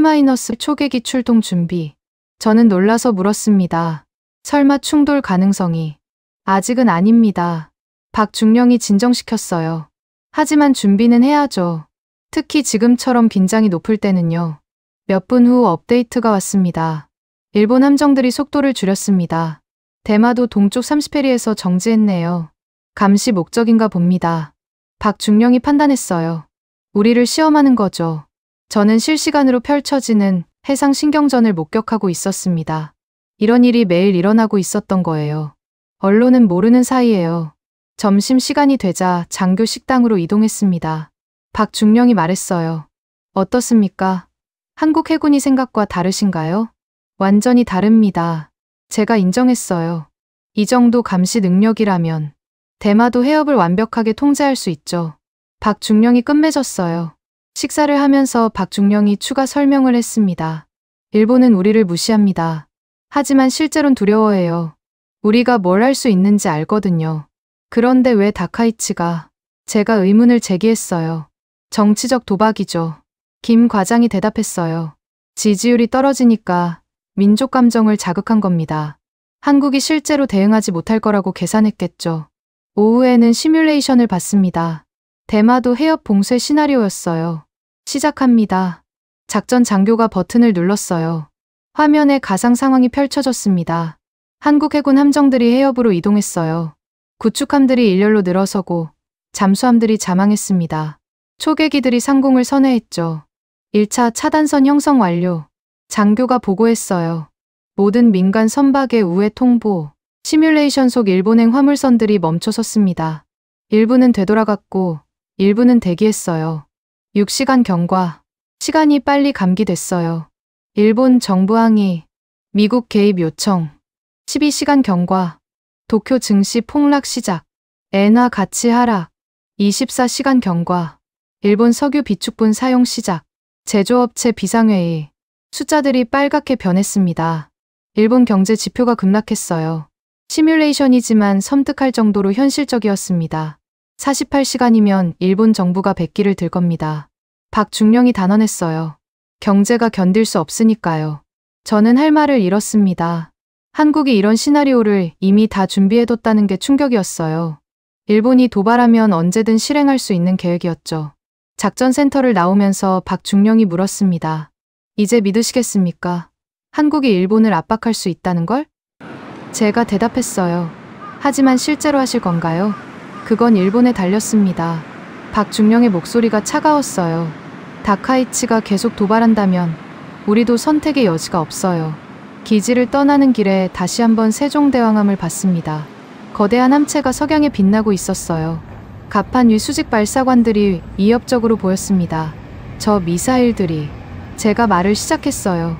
초계기 출동 준비. 저는 놀라서 물었습니다. 설마 충돌 가능성이? 아직은 아닙니다. 박중령이 진정시켰어요. 하지만 준비는 해야죠. 특히 지금처럼 긴장이 높을 때는요. 몇 분 후 업데이트가 왔습니다. 일본 함정들이 속도를 줄였습니다. 대마도 동쪽 30해리에서 정지했네요. 감시 목적인가 봅니다. 박중령이 판단했어요. 우리를 시험하는 거죠. 저는 실시간으로 펼쳐지는 해상 신경전을 목격하고 있었습니다. 이런 일이 매일 일어나고 있었던 거예요. 언론은 모르는 사이에요. 점심시간이 되자 장교 식당으로 이동했습니다. 박중령이 말했어요. 어떻습니까? 한국 해군이 생각과 다르신가요? 완전히 다릅니다. 제가 인정했어요. 이 정도 감시 능력이라면 대마도 해협을 완벽하게 통제할 수 있죠. 박중령이 끝맺었어요. 식사를 하면서 박중령이 추가 설명을 했습니다. 일본은 우리를 무시합니다. 하지만 실제론 두려워해요. 우리가 뭘 할 수 있는지 알거든요. 그런데 왜 다카이치가? 제가 의문을 제기했어요. 정치적 도박이죠. 김 과장이 대답했어요. 지지율이 떨어지니까 민족 감정을 자극한 겁니다. 한국이 실제로 대응하지 못할 거라고 계산했겠죠. 오후에는 시뮬레이션을 봤습니다. 대마도 해협 봉쇄 시나리오였어요. 시작합니다. 작전 장교가 버튼을 눌렀어요. 화면에 가상 상황이 펼쳐졌습니다. 한국 해군 함정들이 해협으로 이동했어요. 구축함들이 일렬로 늘어서고 잠수함들이 자망했습니다. 초계기들이 상공을 선회했죠. 1차 차단선 형성 완료. 장교가 보고했어요. 모든 민간 선박의 우회 통보. 시뮬레이션 속 일본행 화물선들이 멈춰섰습니다. 일부는 되돌아갔고 일부는 대기했어요. 6시간 경과. 시간이 빨리 감기됐어요. 일본 정부 항의. 미국 개입 요청. 12시간 경과. 도쿄 증시 폭락 시작. 엔화 가치 하락. 24시간 경과. 일본 석유 비축분 사용 시작. 제조업체 비상회의. 숫자들이 빨갛게 변했습니다. 일본 경제 지표가 급락했어요. 시뮬레이션이지만 섬뜩할 정도로 현실적이었습니다. 48시간이면 일본 정부가 백기를 들 겁니다. 박중령이 단언했어요. 경제가 견딜 수 없으니까요. 저는 할 말을 잃었습니다. 한국이 이런 시나리오를 이미 다 준비해뒀다는 게 충격이었어요. 일본이 도발하면 언제든 실행할 수 있는 계획이었죠. 작전센터를 나오면서 박중령이 물었습니다. 이제 믿으시겠습니까? 한국이 일본을 압박할 수 있다는 걸? 제가 대답했어요. 하지만 실제로 하실 건가요? 그건 일본에 달렸습니다. 박중령의 목소리가 차가웠어요. 다카이치가 계속 도발한다면 우리도 선택의 여지가 없어요. 기지를 떠나는 길에 다시 한번 세종대왕함을 봤습니다. 거대한 함체가 석양에 빛나고 있었어요. 갑판 위 수직 발사관들이 위협적으로 보였습니다. 저 미사일들이. 제가 말을 시작했어요.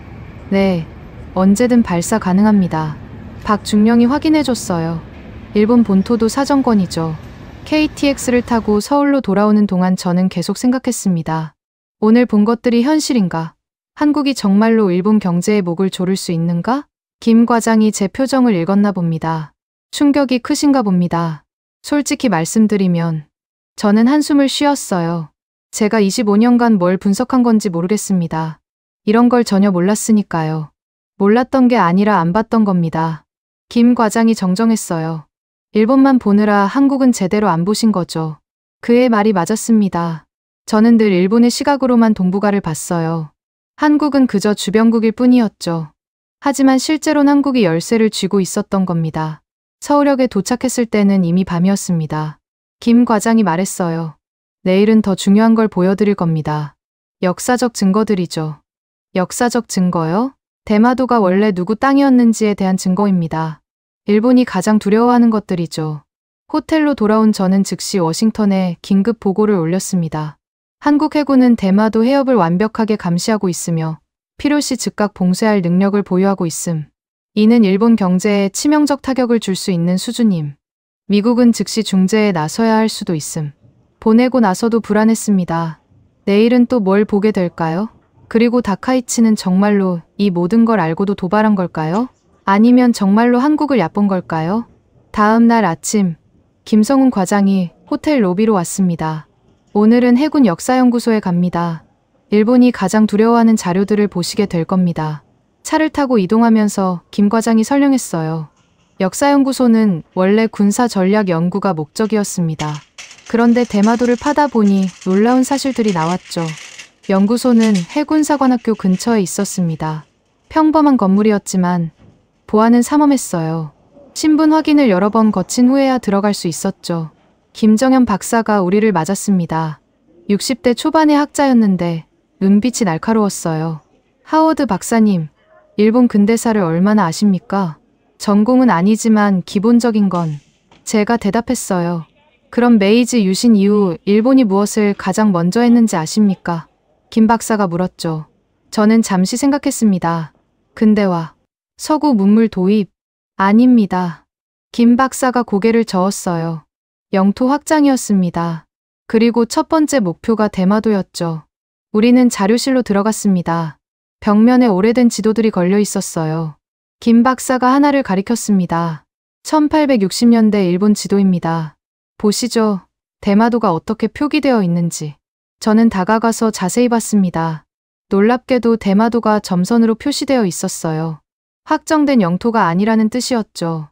네, 언제든 발사 가능합니다. 박중령이 확인해줬어요. 일본 본토도 사정권이죠. KTX를 타고 서울로 돌아오는 동안 저는 계속 생각했습니다. 오늘 본 것들이 현실인가? 한국이 정말로 일본 경제에 목을 조를 수 있는가? 김 과장이 제 표정을 읽었나 봅니다. 충격이 크신가 봅니다. 솔직히 말씀드리면 저는 한숨을 쉬었어요. 제가 25년간 뭘 분석한 건지 모르겠습니다. 이런 걸 전혀 몰랐으니까요. 몰랐던 게 아니라 안 봤던 겁니다. 김 과장이 정정했어요. 일본만 보느라 한국은 제대로 안 보신 거죠. 그의 말이 맞았습니다. 저는 늘 일본의 시각으로만 동북아를 봤어요. 한국은 그저 주변국일 뿐이었죠. 하지만 실제로는 한국이 열세를 쥐고 있었던 겁니다. 서울역에 도착했을 때는 이미 밤이었습니다. 김 과장이 말했어요. 내일은 더 중요한 걸 보여드릴 겁니다. 역사적 증거들이죠. 역사적 증거요? 대마도가 원래 누구 땅이었는지에 대한 증거입니다. 일본이 가장 두려워하는 것들이죠. 호텔로 돌아온 저는 즉시 워싱턴에 긴급 보고를 올렸습니다. 한국 해군은 대마도 해협을 완벽하게 감시하고 있으며 필요시 즉각 봉쇄할 능력을 보유하고 있음. 이는 일본 경제에 치명적 타격을 줄 수 있는 수준임. 미국은 즉시 중재에 나서야 할 수도 있음. 보내고 나서도 불안했습니다. 내일은 또 뭘 보게 될까요? 그리고 다카이치는 정말로 이 모든 걸 알고도 도발한 걸까요? 아니면 정말로 한국을 얕본 걸까요? 다음 날 아침, 김성훈 과장이 호텔 로비로 왔습니다. 오늘은 해군 역사연구소에 갑니다. 일본이 가장 두려워하는 자료들을 보시게 될 겁니다. 차를 타고 이동하면서 김 과장이 설명했어요. 역사연구소는 원래 군사전략연구가 목적이었습니다. 그런데 대마도를 파다 보니 놀라운 사실들이 나왔죠. 연구소는 해군사관학교 근처에 있었습니다. 평범한 건물이었지만 보안은 삼엄했어요. 신분 확인을 여러 번 거친 후에야 들어갈 수 있었죠. 김정현 박사가 우리를 맞았습니다. 60대 초반의 학자였는데 눈빛이 날카로웠어요. 하워드 박사님, 일본 근대사를 얼마나 아십니까? 전공은 아니지만 기본적인 건 제가 대답했어요. 그럼 메이지 유신 이후 일본이 무엇을 가장 먼저 했는지 아십니까? 김 박사가 물었죠. 저는 잠시 생각했습니다. 근대화, 서구 문물 도입, 아닙니다. 김 박사가 고개를 저었어요. 영토 확장이었습니다. 그리고 첫 번째 목표가 대마도였죠. 우리는 자료실로 들어갔습니다. 벽면에 오래된 지도들이 걸려 있었어요. 김 박사가 하나를 가리켰습니다. 1860년대 일본 지도입니다. 보시죠. 대마도가 어떻게 표기되어 있는지. 저는 다가가서 자세히 봤습니다. 놀랍게도 대마도가 점선으로 표시되어 있었어요. 확정된 영토가 아니라는 뜻이었죠.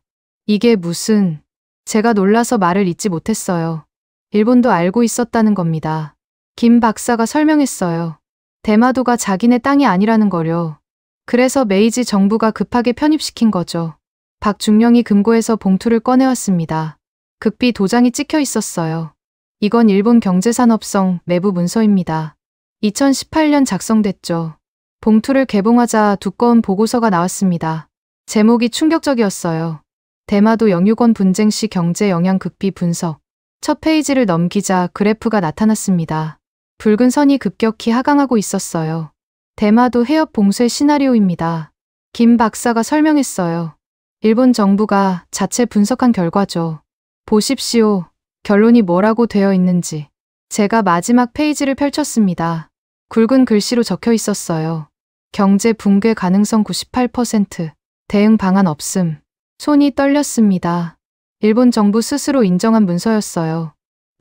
이게 무슨... 제가 놀라서 말을 잇지 못했어요. 일본도 알고 있었다는 겁니다. 김 박사가 설명했어요. 대마도가 자기네 땅이 아니라는 거요. 그래서 메이지 정부가 급하게 편입시킨 거죠. 박중령이 금고에서 봉투를 꺼내왔습니다. 극비 도장이 찍혀 있었어요. 이건 일본 경제산업성 내부 문서입니다. 2018년 작성됐죠. 봉투를 개봉하자 두꺼운 보고서가 나왔습니다. 제목이 충격적이었어요. 대마도 영유권 분쟁 시 경제 영향 극비 분석. 첫 페이지를 넘기자 그래프가 나타났습니다. 붉은 선이 급격히 하강하고 있었어요. 대마도 해협 봉쇄 시나리오입니다. 김 박사가 설명했어요. 일본 정부가 자체 분석한 결과죠. 보십시오. 결론이 뭐라고 되어 있는지. 제가 마지막 페이지를 펼쳤습니다. 굵은 글씨로 적혀 있었어요. 경제 붕괴 가능성 98%. 대응 방안 없음. 손이 떨렸습니다. 일본 정부 스스로 인정한 문서였어요.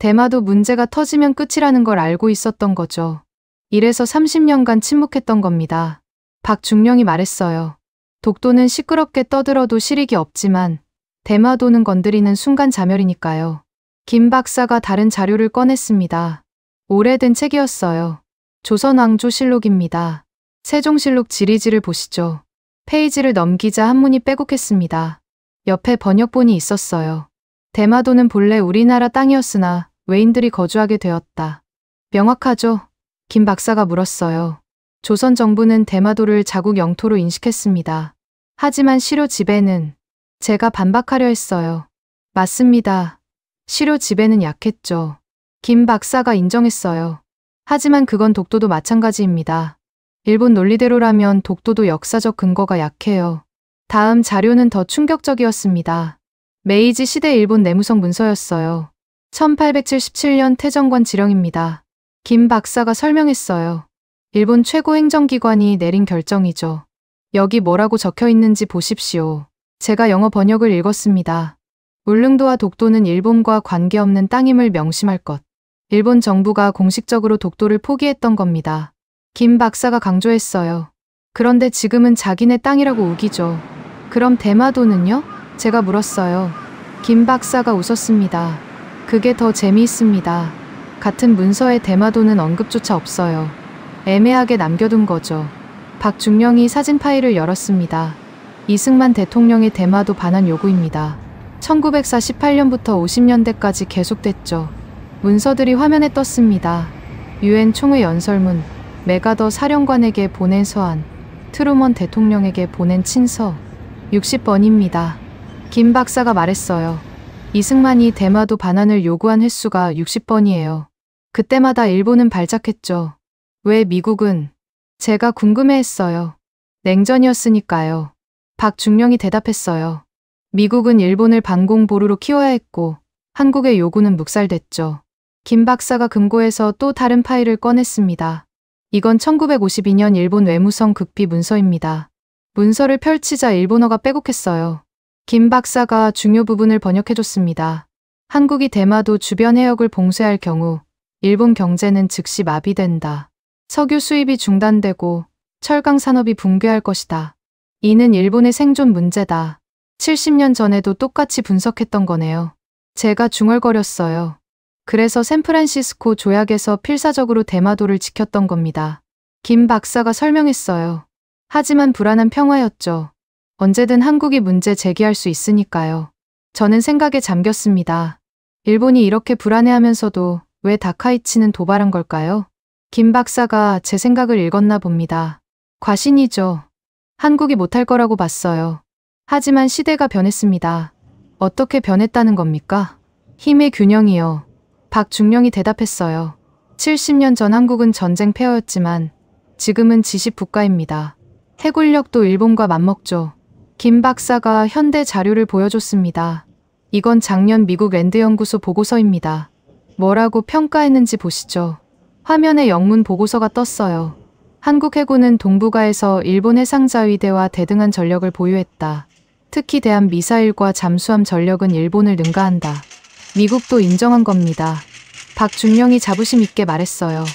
대마도 문제가 터지면 끝이라는 걸 알고 있었던 거죠. 이래서 30년간 침묵했던 겁니다. 박중령이 말했어요. 독도는 시끄럽게 떠들어도 실익이 없지만 대마도는 건드리는 순간 자멸이니까요. 김 박사가 다른 자료를 꺼냈습니다. 오래된 책이었어요. 조선왕조실록입니다. 세종실록 지리지를 보시죠. 페이지를 넘기자 한문이 빼곡했습니다. 옆에 번역본이 있었어요. 대마도는 본래 우리나라 땅이었으나 외인들이 거주하게 되었다. 명확하죠? 김 박사가 물었어요. 조선 정부는 대마도를 자국 영토로 인식했습니다. 하지만 시료 지배는 제가 반박하려 했어요. 맞습니다. 시료 지배는 약했죠. 김 박사가 인정했어요. 하지만 그건 독도도 마찬가지입니다. 일본 논리대로라면 독도도 역사적 근거가 약해요. 다음 자료는 더 충격적이었습니다. 메이지 시대 일본 내무성 문서였어요. 1877년 태정관 지령입니다. 김 박사가 설명했어요. 일본 최고 행정기관이 내린 결정이죠. 여기 뭐라고 적혀 있는지 보십시오. 제가 영어 번역을 읽었습니다. 울릉도와 독도는 일본과 관계없는 땅임을 명심할 것. 일본 정부가 공식적으로 독도를 포기했던 겁니다. 김 박사가 강조했어요. 그런데 지금은 자기네 땅이라고 우기죠. 그럼 대마도는요? 제가 물었어요. 김 박사가 웃었습니다. 그게 더 재미있습니다. 같은 문서에 대마도는 언급조차 없어요. 애매하게 남겨둔 거죠. 박중령이 사진 파일을 열었습니다. 이승만 대통령의 대마도 반환 요구입니다. 1948년부터 50년대까지 계속됐죠. 문서들이 화면에 떴습니다. 유엔 총회 연설문, 메가더 사령관에게 보낸 서한, 트루먼 대통령에게 보낸 친서, 60번입니다. 김 박사가 말했어요. 이승만이 대마도 반환을 요구한 횟수가 60번이에요. 그때마다 일본은 발작했죠. 왜 미국은? 제가 궁금해했어요. 냉전이었으니까요. 박중령이 대답했어요. 미국은 일본을 반공보루로 키워야 했고 한국의 요구는 묵살됐죠. 김 박사가 금고에서 또 다른 파일을 꺼냈습니다. 이건 1952년 일본 외무성 극비 문서입니다. 문서를 펼치자 일본어가 빼곡했어요. 김 박사가 중요 부분을 번역해줬습니다. 한국이 대마도 주변 해역을 봉쇄할 경우 일본 경제는 즉시 마비된다. 석유 수입이 중단되고 철강 산업이 붕괴할 것이다. 이는 일본의 생존 문제다. 70년 전에도 똑같이 분석했던 거네요. 제가 중얼거렸어요. 그래서 샌프란시스코 조약에서 필사적으로 대마도를 지켰던 겁니다. 김 박사가 설명했어요. 하지만 불안한 평화였죠. 언제든 한국이 문제 제기할 수 있으니까요. 저는 생각에 잠겼습니다. 일본이 이렇게 불안해하면서도 왜 다카이치는 도발한 걸까요? 김 박사가 제 생각을 읽었나 봅니다. 과신이죠. 한국이 못할 거라고 봤어요. 하지만 시대가 변했습니다. 어떻게 변했다는 겁니까? 힘의 균형이요. 박중령이 대답했어요. 70년 전 한국은 전쟁 폐허였지만 지금은 지식 국가입니다. 해군력도 일본과 맞먹죠. 김 박사가 현대 자료를 보여줬습니다. 이건 작년 미국 랜드연구소 보고서입니다. 뭐라고 평가했는지 보시죠. 화면에 영문 보고서가 떴어요. 한국 해군은 동북아에서 일본 해상자위대와 대등한 전력을 보유했다. 특히 대한 미사일과 잠수함 전력은 일본을 능가한다. 미국도 인정한 겁니다. 박준영이 자부심 있게 말했어요.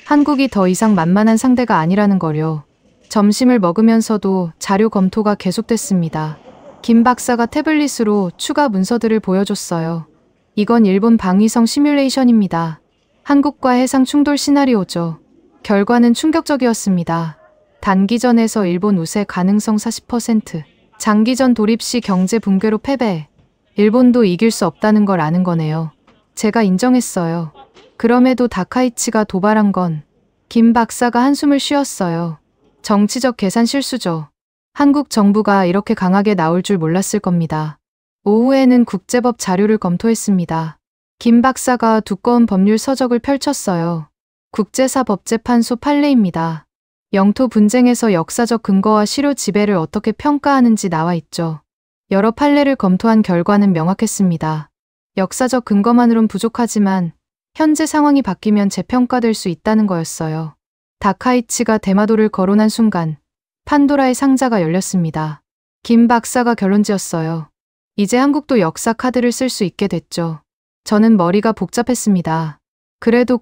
한국이 더 이상 만만한 상대가 아니라는 거요. 점심을 먹으면서도 자료 검토가 계속됐습니다. 김 박사가 태블릿으로 추가 문서들을 보여줬어요. 이건 일본 방위성 시뮬레이션입니다. 한국과 해상 충돌 시나리오죠. 결과는 충격적이었습니다. 단기전에서 일본 우세 가능성 40%, 장기전 돌입 시 경제 붕괴로 패배. 일본도 이길 수 없다는 걸 아는 거네요. 제가 인정했어요. 그럼에도 다카이치가 도발한 건 김 박사가 한숨을 쉬었어요. 정치적 계산 실수죠. 한국 정부가 이렇게 강하게 나올 줄 몰랐을 겁니다. 오후에는 국제법 자료를 검토했습니다. 김 박사가 두꺼운 법률 서적을 펼쳤어요. 국제사법재판소 판례입니다. 영토 분쟁에서 역사적 근거와 실효 지배를 어떻게 평가하는지 나와 있죠. 여러 판례를 검토한 결과는 명확했습니다. 역사적 근거만으론 부족하지만 현재 상황이 바뀌면 재평가될 수 있다는 거였어요. 다카이치가 대마도를 거론한 순간 판도라의 상자가 열렸습니다. 김 박사가 결론지었어요. 이제 한국도 역사 카드를 쓸 수 있게 됐죠. 저는 머리가 복잡했습니다. 그래도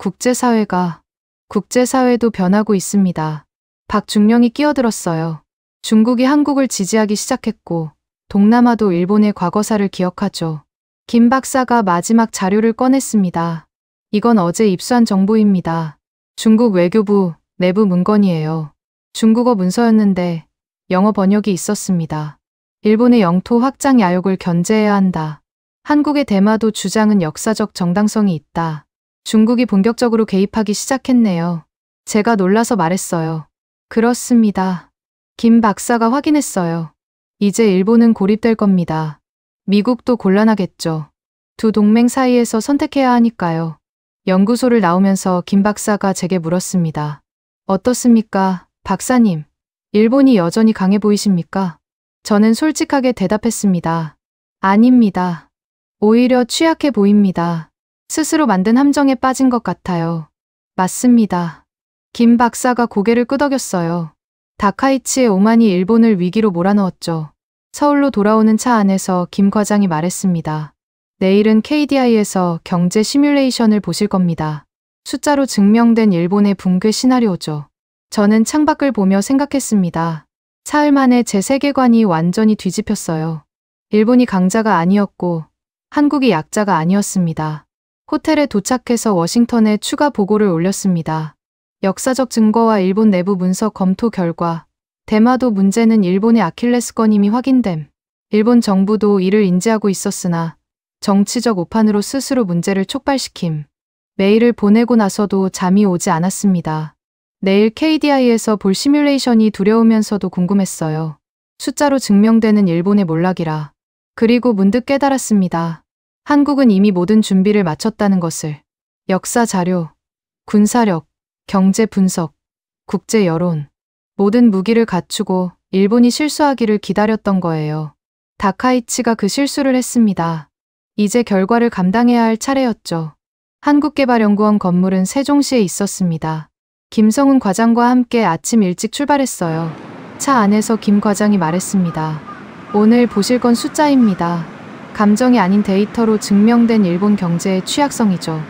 국제사회도 변하고 있습니다. 박중령이 끼어들었어요. 중국이 한국을 지지하기 시작했고 동남아도 일본의 과거사를 기억하죠. 김 박사가 마지막 자료를 꺼냈습니다. 이건 어제 입수한 정보입니다. 중국 외교부 내부 문건이에요. 중국어 문서였는데 영어 번역이 있었습니다. 일본의 영토 확장 야욕을 견제해야 한다. 한국의 대마도 주장은 역사적 정당성이 있다. 중국이 본격적으로 개입하기 시작했네요. 제가 놀라서 말했어요. 그렇습니다. 김 박사가 확인했어요. 이제 일본은 고립될 겁니다. 미국도 곤란하겠죠. 두 동맹 사이에서 선택해야 하니까요. 연구소를 나오면서 김 박사가 제게 물었습니다. 어떻습니까, 박사님? 일본이 여전히 강해 보이십니까? 저는 솔직하게 대답했습니다. 아닙니다. 오히려 취약해 보입니다. 스스로 만든 함정에 빠진 것 같아요. 맞습니다. 김 박사가 고개를 끄덕였어요. 다카이치의 오만이 일본을 위기로 몰아넣었죠. 서울로 돌아오는 차 안에서 김 과장이 말했습니다. 내일은 KDI에서 경제 시뮬레이션을 보실 겁니다. 숫자로 증명된 일본의 붕괴 시나리오죠. 저는 창밖을 보며 생각했습니다. 사흘 만에 제 세계관이 완전히 뒤집혔어요. 일본이 강자가 아니었고 한국이 약자가 아니었습니다. 호텔에 도착해서 워싱턴에 추가 보고를 올렸습니다. 역사적 증거와 일본 내부 문서 검토 결과 대마도 문제는 일본의 아킬레스건임이 확인됨. 일본 정부도 이를 인지하고 있었으나 정치적 오판으로 스스로 문제를 촉발시킴. 메일을 보내고 나서도 잠이 오지 않았습니다. 내일 KDI에서 볼 시뮬레이션이 두려우면서도 궁금했어요. 숫자로 증명되는 일본의 몰락이라. 그리고 문득 깨달았습니다. 한국은 이미 모든 준비를 마쳤다는 것을. 역사 자료, 군사력, 경제 분석, 국제 여론. 모든 무기를 갖추고 일본이 실수하기를 기다렸던 거예요. 다카이치가 그 실수를 했습니다. 이제 결과를 감당해야 할 차례였죠. 한국개발연구원 건물은 세종시에 있었습니다. 김성훈 과장과 함께 아침 일찍 출발했어요. 차 안에서 김 과장이 말했습니다. 오늘 보실 건 숫자입니다. 감정이 아닌 데이터로 증명된 일본 경제의 취약성이죠.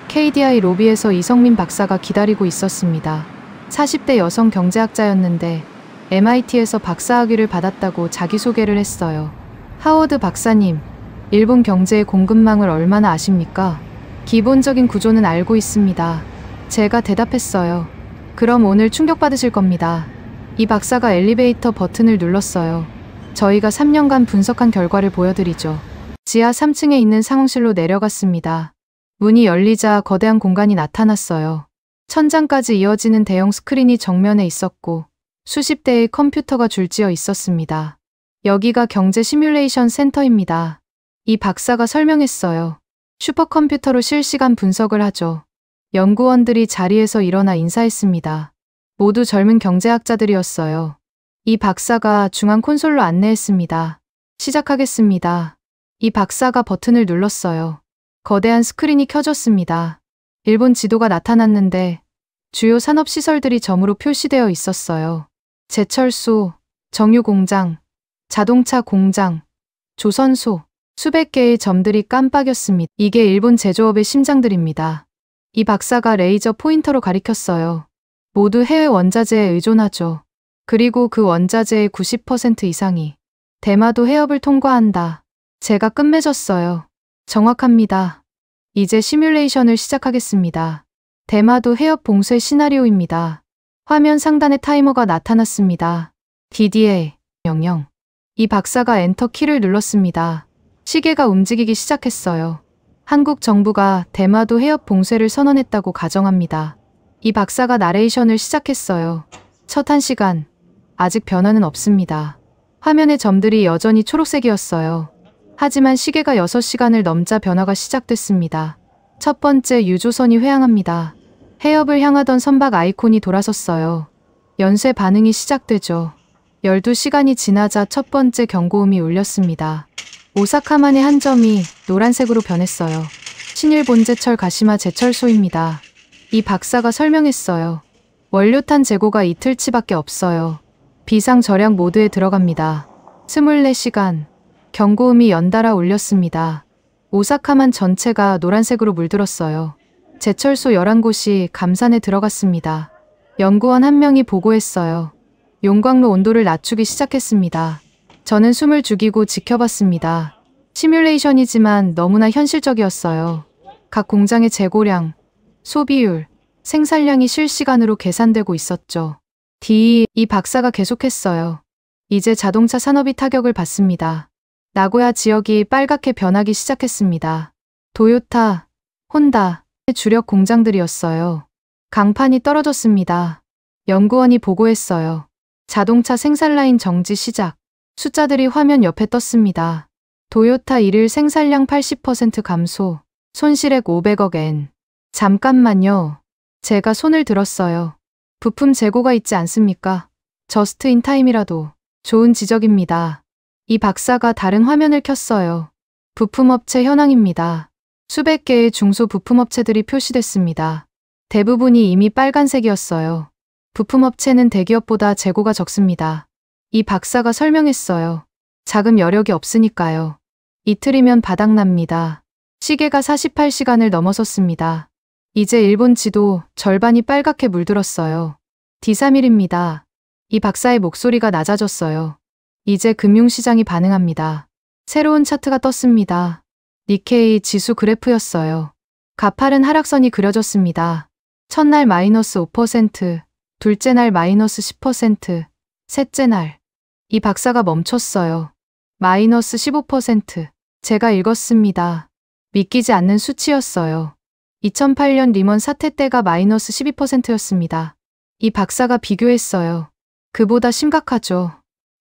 KDI 로비에서 이성민 박사가 기다리고 있었습니다. 40대 여성 경제학자였는데 MIT에서 박사학위를 받았다고 자기소개를 했어요. 하워드 박사님, 일본 경제의 공급망을 얼마나 아십니까? 기본적인 구조는 알고 있습니다. 제가 대답했어요. 그럼 오늘 충격받으실 겁니다. 이 박사가 엘리베이터 버튼을 눌렀어요. 저희가 3년간 분석한 결과를 보여드리죠. 지하 3층에 있는 상황실로 내려갔습니다. 문이 열리자 거대한 공간이 나타났어요. 천장까지 이어지는 대형 스크린이 정면에 있었고 수십 대의 컴퓨터가 줄지어 있었습니다. 여기가 경제 시뮬레이션 센터입니다. 이 박사가 설명했어요. 슈퍼컴퓨터로 실시간 분석을 하죠. 연구원들이 자리에서 일어나 인사했습니다. 모두 젊은 경제학자들이었어요. 이 박사가 중앙 콘솔로 안내했습니다. 시작하겠습니다. 이 박사가 버튼을 눌렀어요. 거대한 스크린이 켜졌습니다. 일본 지도가 나타났는데 주요 산업시설들이 점으로 표시되어 있었어요. 제철소, 정유공장, 자동차 공장, 조선소, 수백 개의 점들이 깜빡였습니다. 이게 일본 제조업의 심장들입니다. 이 박사가 레이저 포인터로 가리켰어요. 모두 해외 원자재에 의존하죠. 그리고 그 원자재의 90% 이상이 대마도 해협을 통과한다. 제가 끝맺었어요. 정확합니다. 이제 시뮬레이션을 시작하겠습니다. 대마도 해협 봉쇄 시나리오입니다. 화면 상단에 타이머가 나타났습니다. DDA 명령. 이 박사가 엔터 키를 눌렀습니다. 시계가 움직이기 시작했어요. 한국 정부가 대마도 해협 봉쇄를 선언했다고 가정합니다. 이 박사가 나레이션을 시작했어요. 첫 1시간. 아직 변화는 없습니다. 화면의 점들이 여전히 초록색이었어요. 하지만 시계가 6시간을 넘자 변화가 시작됐습니다. 첫 번째 유조선이 회항합니다. 해협을 향하던 선박 아이콘이 돌아섰어요. 연쇄 반응이 시작되죠. 12시간이 지나자 첫 번째 경고음이 울렸습니다. 오사카만의 한 점이 노란색으로 변했어요. 신일본제철 가시마 제철소입니다. 이 박사가 설명했어요. 원료탄 재고가 이틀치밖에 없어요. 비상 절약 모드에 들어갑니다. 24시간. 경고음이 연달아 울렸습니다. 오사카만 전체가 노란색으로 물들었어요. 제철소 11곳이 감산에 들어갔습니다. 연구원 한 명이 보고했어요. 용광로 온도를 낮추기 시작했습니다. 저는 숨을 죽이고 지켜봤습니다. 시뮬레이션이지만 너무나 현실적이었어요. 각 공장의 재고량, 소비율, 생산량이 실시간으로 계산되고 있었죠. 이 박사가 계속했어요. 이제 자동차 산업이 타격을 받습니다. 나고야 지역이 빨갛게 변하기 시작했습니다. 도요타, 혼다의 주력 공장들이었어요. 강판이 떨어졌습니다. 연구원이 보고했어요. 자동차 생산 라인 정지 시작. 숫자들이 화면 옆에 떴습니다. 도요타 1일 생산량 80% 감소, 손실액 500억 엔. 잠깐만요. 제가 손을 들었어요. 부품 재고가 있지 않습니까? 저스트 인 타임이라도 좋은 지적입니다. 이 박사가 다른 화면을 켰어요. 부품업체 현황입니다. 수백 개의 중소 부품업체들이 표시됐습니다. 대부분이 이미 빨간색이었어요. 부품업체는 대기업보다 재고가 적습니다. 이 박사가 설명했어요. 자금 여력이 없으니까요. 이틀이면 바닥납니다. 시계가 48시간을 넘어섰습니다. 이제 일본 지도 절반이 빨갛게 물들었어요. D3일입니다. 이 박사의 목소리가 낮아졌어요. 이제 금융시장이 반응합니다. 새로운 차트가 떴습니다. 니케이 지수 그래프였어요. 가파른 하락선이 그려졌습니다. 첫날 마이너스 5%, 둘째 날 마이너스 10%, 셋째 날. 이 박사가 멈췄어요. 마이너스 15%. 제가 읽었습니다. 믿기지 않는 수치였어요. 2008년 리먼 사태 때가 마이너스 12%였습니다. 이 박사가 비교했어요. 그보다 심각하죠.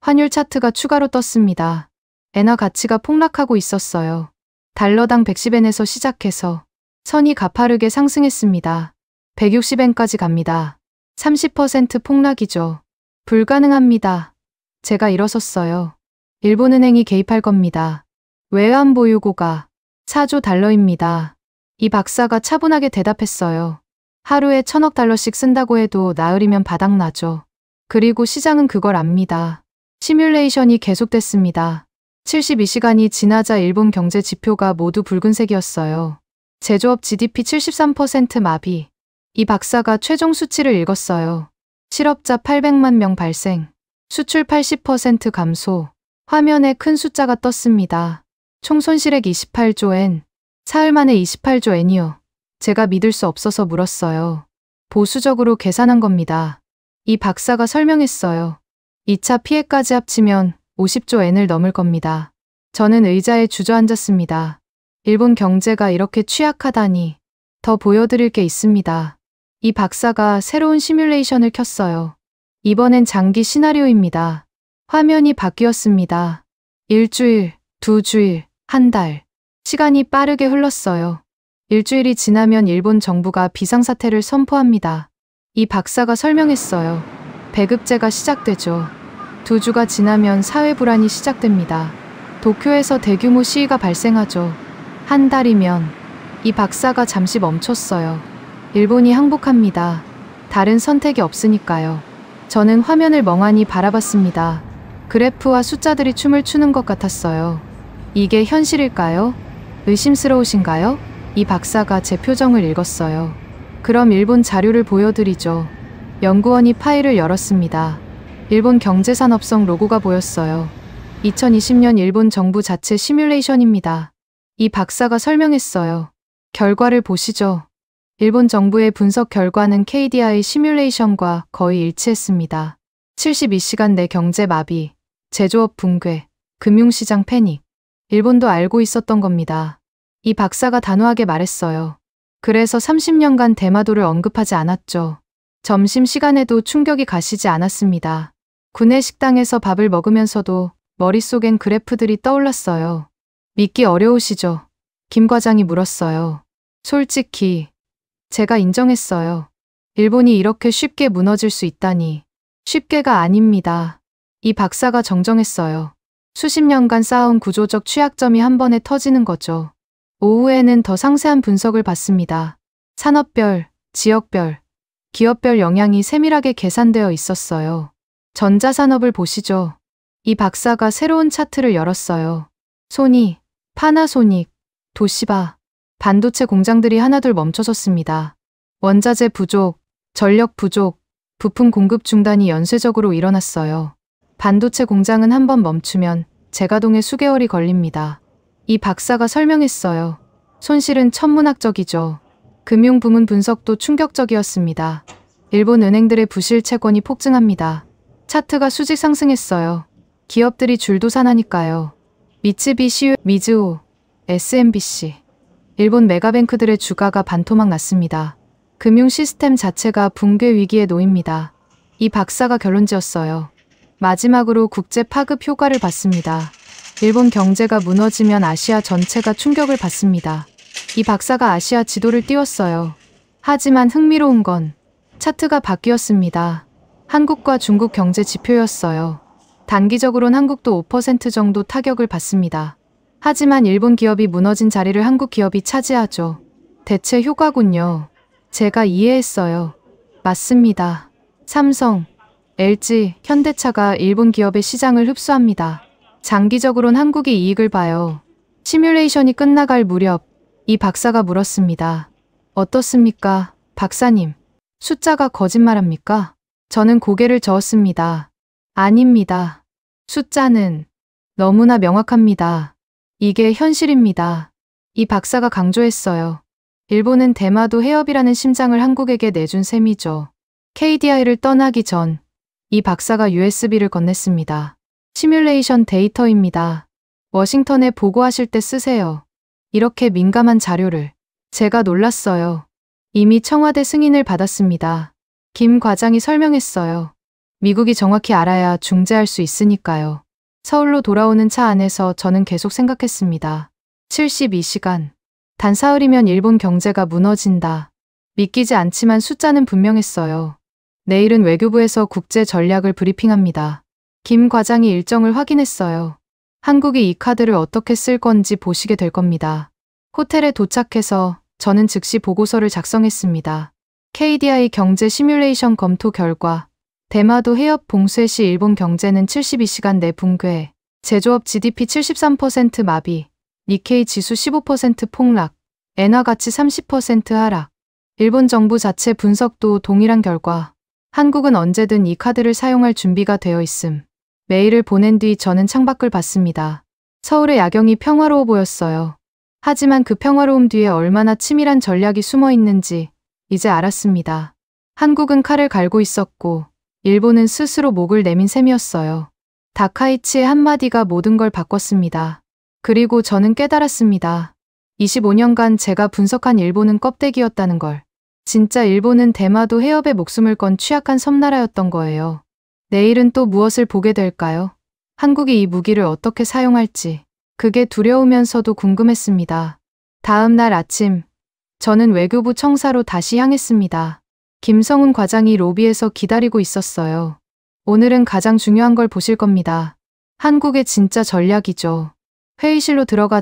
환율 차트가 추가로 떴습니다. 엔화 가치가 폭락하고 있었어요. 달러당 110엔에서 시작해서 선이 가파르게 상승했습니다. 160엔까지 갑니다. 30% 폭락이죠. 불가능합니다. 제가 일어섰어요. 일본은행이 개입할 겁니다. 외환보유고가 4조 달러입니다. 이 박사가 차분하게 대답했어요. 하루에 1000억 달러씩 쓴다고 해도 나흘이면 바닥나죠. 그리고 시장은 그걸 압니다. 시뮬레이션이 계속됐습니다. 72시간이 지나자 일본 경제 지표가 모두 붉은색이었어요. 제조업 GDP 73% 마비. 이 박사가 최종 수치를 읽었어요. 실업자 800만 명 발생. 수출 80% 감소. 화면에 큰 숫자가 떴습니다. 총 손실액 28조 엔. 사흘 만에 28조 엔이요. 제가 믿을 수 없어서 물었어요. 보수적으로 계산한 겁니다. 이 박사가 설명했어요. 2차 피해까지 합치면 50조 엔을 넘을 겁니다. 저는 의자에 주저앉았습니다. 일본 경제가 이렇게 취약하다니. 더 보여드릴 게 있습니다. 이 박사가 새로운 시뮬레이션을 켰어요. 이번엔 장기 시나리오입니다. 화면이 바뀌었습니다. 일주일, 2주일, 한 달. 시간이 빠르게 흘렀어요. 일주일이 지나면 일본 정부가 비상사태를 선포합니다. 이 박사가 설명했어요. 배급제가 시작되죠. 2주가 지나면 사회 불안이 시작됩니다. 도쿄에서 대규모 시위가 발생하죠. 한 달이면 이 박사가 잠시 멈췄어요. 일본이 항복합니다. 다른 선택이 없으니까요. 저는 화면을 멍하니 바라봤습니다. 그래프와 숫자들이 춤을 추는 것 같았어요. 이게 현실일까요? 의심스러우신가요? 이 박사가 제 표정을 읽었어요. 그럼 일본 자료를 보여드리죠. 연구원이 파일을 열었습니다. 일본 경제산업성 로고가 보였어요. 2020년 일본 정부 자체 시뮬레이션입니다. 이 박사가 설명했어요. 결과를 보시죠. 일본 정부의 분석 결과는 KDI 시뮬레이션과 거의 일치했습니다. 72시간 내 경제 마비, 제조업 붕괴, 금융시장 패닉. 일본도 알고 있었던 겁니다. 이 박사가 단호하게 말했어요. 그래서 30년간 대마도를 언급하지 않았죠. 점심시간에도 충격이 가시지 않았습니다. 구내 식당에서 밥을 먹으면서도 머릿속엔 그래프들이 떠올랐어요. 믿기 어려우시죠? 김 과장이 물었어요. 솔직히 제가 인정했어요. 일본이 이렇게 쉽게 무너질 수 있다니. 쉽게가 아닙니다. 이 박사가 정정했어요. 수십 년간 쌓아온 구조적 취약점이 한 번에 터지는 거죠. 오후에는 더 상세한 분석을 받습니다. 산업별, 지역별, 기업별 영향이 세밀하게 계산되어 있었어요. 전자산업을 보시죠. 이 박사가 새로운 차트를 열었어요. 소니, 파나소닉, 도시바, 반도체 공장들이 하나둘 멈춰섰습니다. 원자재 부족, 전력 부족, 부품 공급 중단이 연쇄적으로 일어났어요. 반도체 공장은 한번 멈추면 재가동에 수개월이 걸립니다. 이 박사가 설명했어요. 손실은 천문학적이죠. 금융 부문 분석도 충격적이었습니다. 일본 은행들의 부실 채권이 폭증합니다. 차트가 수직 상승했어요. 기업들이 줄도산하니까요. 미츠비시, 미즈호, SMBC. 일본 메가뱅크들의 주가가 반토막 났습니다. 금융 시스템 자체가 붕괴 위기에 놓입니다. 이 박사가 결론지었어요. 마지막으로 국제 파급 효과를 봤습니다. 일본 경제가 무너지면 아시아 전체가 충격을 받습니다. 이 박사가 아시아 지도를 띄웠어요. 하지만 흥미로운 건 차트가 바뀌었습니다. 한국과 중국 경제 지표였어요. 단기적으론 한국도 5% 정도 타격을 받습니다. 하지만 일본 기업이 무너진 자리를 한국 기업이 차지하죠. 대체 효과군요. 제가 이해했어요. 맞습니다. 삼성, LG, 현대차가 일본 기업의 시장을 흡수합니다. 장기적으론 한국이 이익을 봐요. 시뮬레이션이 끝나갈 무렵 이 박사가 물었습니다. 어떻습니까, 박사님? 숫자가 거짓말합니까? 저는 고개를 저었습니다. 아닙니다. 숫자는 너무나 명확합니다. 이게 현실입니다. 이 박사가 강조했어요. 일본은 대마도 해협이라는 심장을 한국에게 내준 셈이죠. KDI를 떠나기 전 이 박사가 USB를 건넸습니다. 시뮬레이션 데이터입니다. 워싱턴에 보고하실 때 쓰세요. 이렇게 민감한 자료를. 제가 놀랐어요. 이미 청와대 승인을 받았습니다. 김 과장이 설명했어요. 미국이 정확히 알아야 중재할 수 있으니까요. 서울로 돌아오는 차 안에서 저는 계속 생각했습니다. 72시간. 단 사흘이면 일본 경제가 무너진다. 믿기지 않지만 숫자는 분명했어요. 내일은 외교부에서 국제 전략을 브리핑합니다. 김 과장이 일정을 확인했어요. 한국이 이 카드를 어떻게 쓸 건지 보시게 될 겁니다. 호텔에 도착해서 저는 즉시 보고서를 작성했습니다. KDI 경제 시뮬레이션 검토 결과 대마도 해협 봉쇄 시 일본 경제는 72시간 내 붕괴, 제조업 GDP 73% 마비, 니케이 지수 15% 폭락, 엔화 가치 30% 하락. 일본 정부 자체 분석도 동일한 결과. 한국은 언제든 이 카드를 사용할 준비가 되어 있음. 메일을 보낸 뒤 저는 창밖을 봤습니다. 서울의 야경이 평화로워 보였어요. 하지만 그 평화로움 뒤에 얼마나 치밀한 전략이 숨어 있는지 이제 알았습니다. 한국은 칼을 갈고 있었고 일본은 스스로 목을 내민 셈이었어요. 다카이치의 한마디가 모든 걸 바꿨습니다. 그리고 저는 깨달았습니다. 25년간 제가 분석한 일본은 껍데기였다는 걸. 진짜 일본은 대마도 해협에 목숨을 건 취약한 섬나라였던 거예요. 내일은 또 무엇을 보게 될까요? 한국이 이 무기를 어떻게 사용할지. 그게 두려우면서도 궁금했습니다. 다음 날 아침, 저는 외교부 청사로 다시 향했습니다. 김성훈 과장이 로비에서 기다리고 있었어요. 오늘은 가장 중요한 걸 보실 겁니다. 한국의 진짜 전략이죠. 회의실로 들어가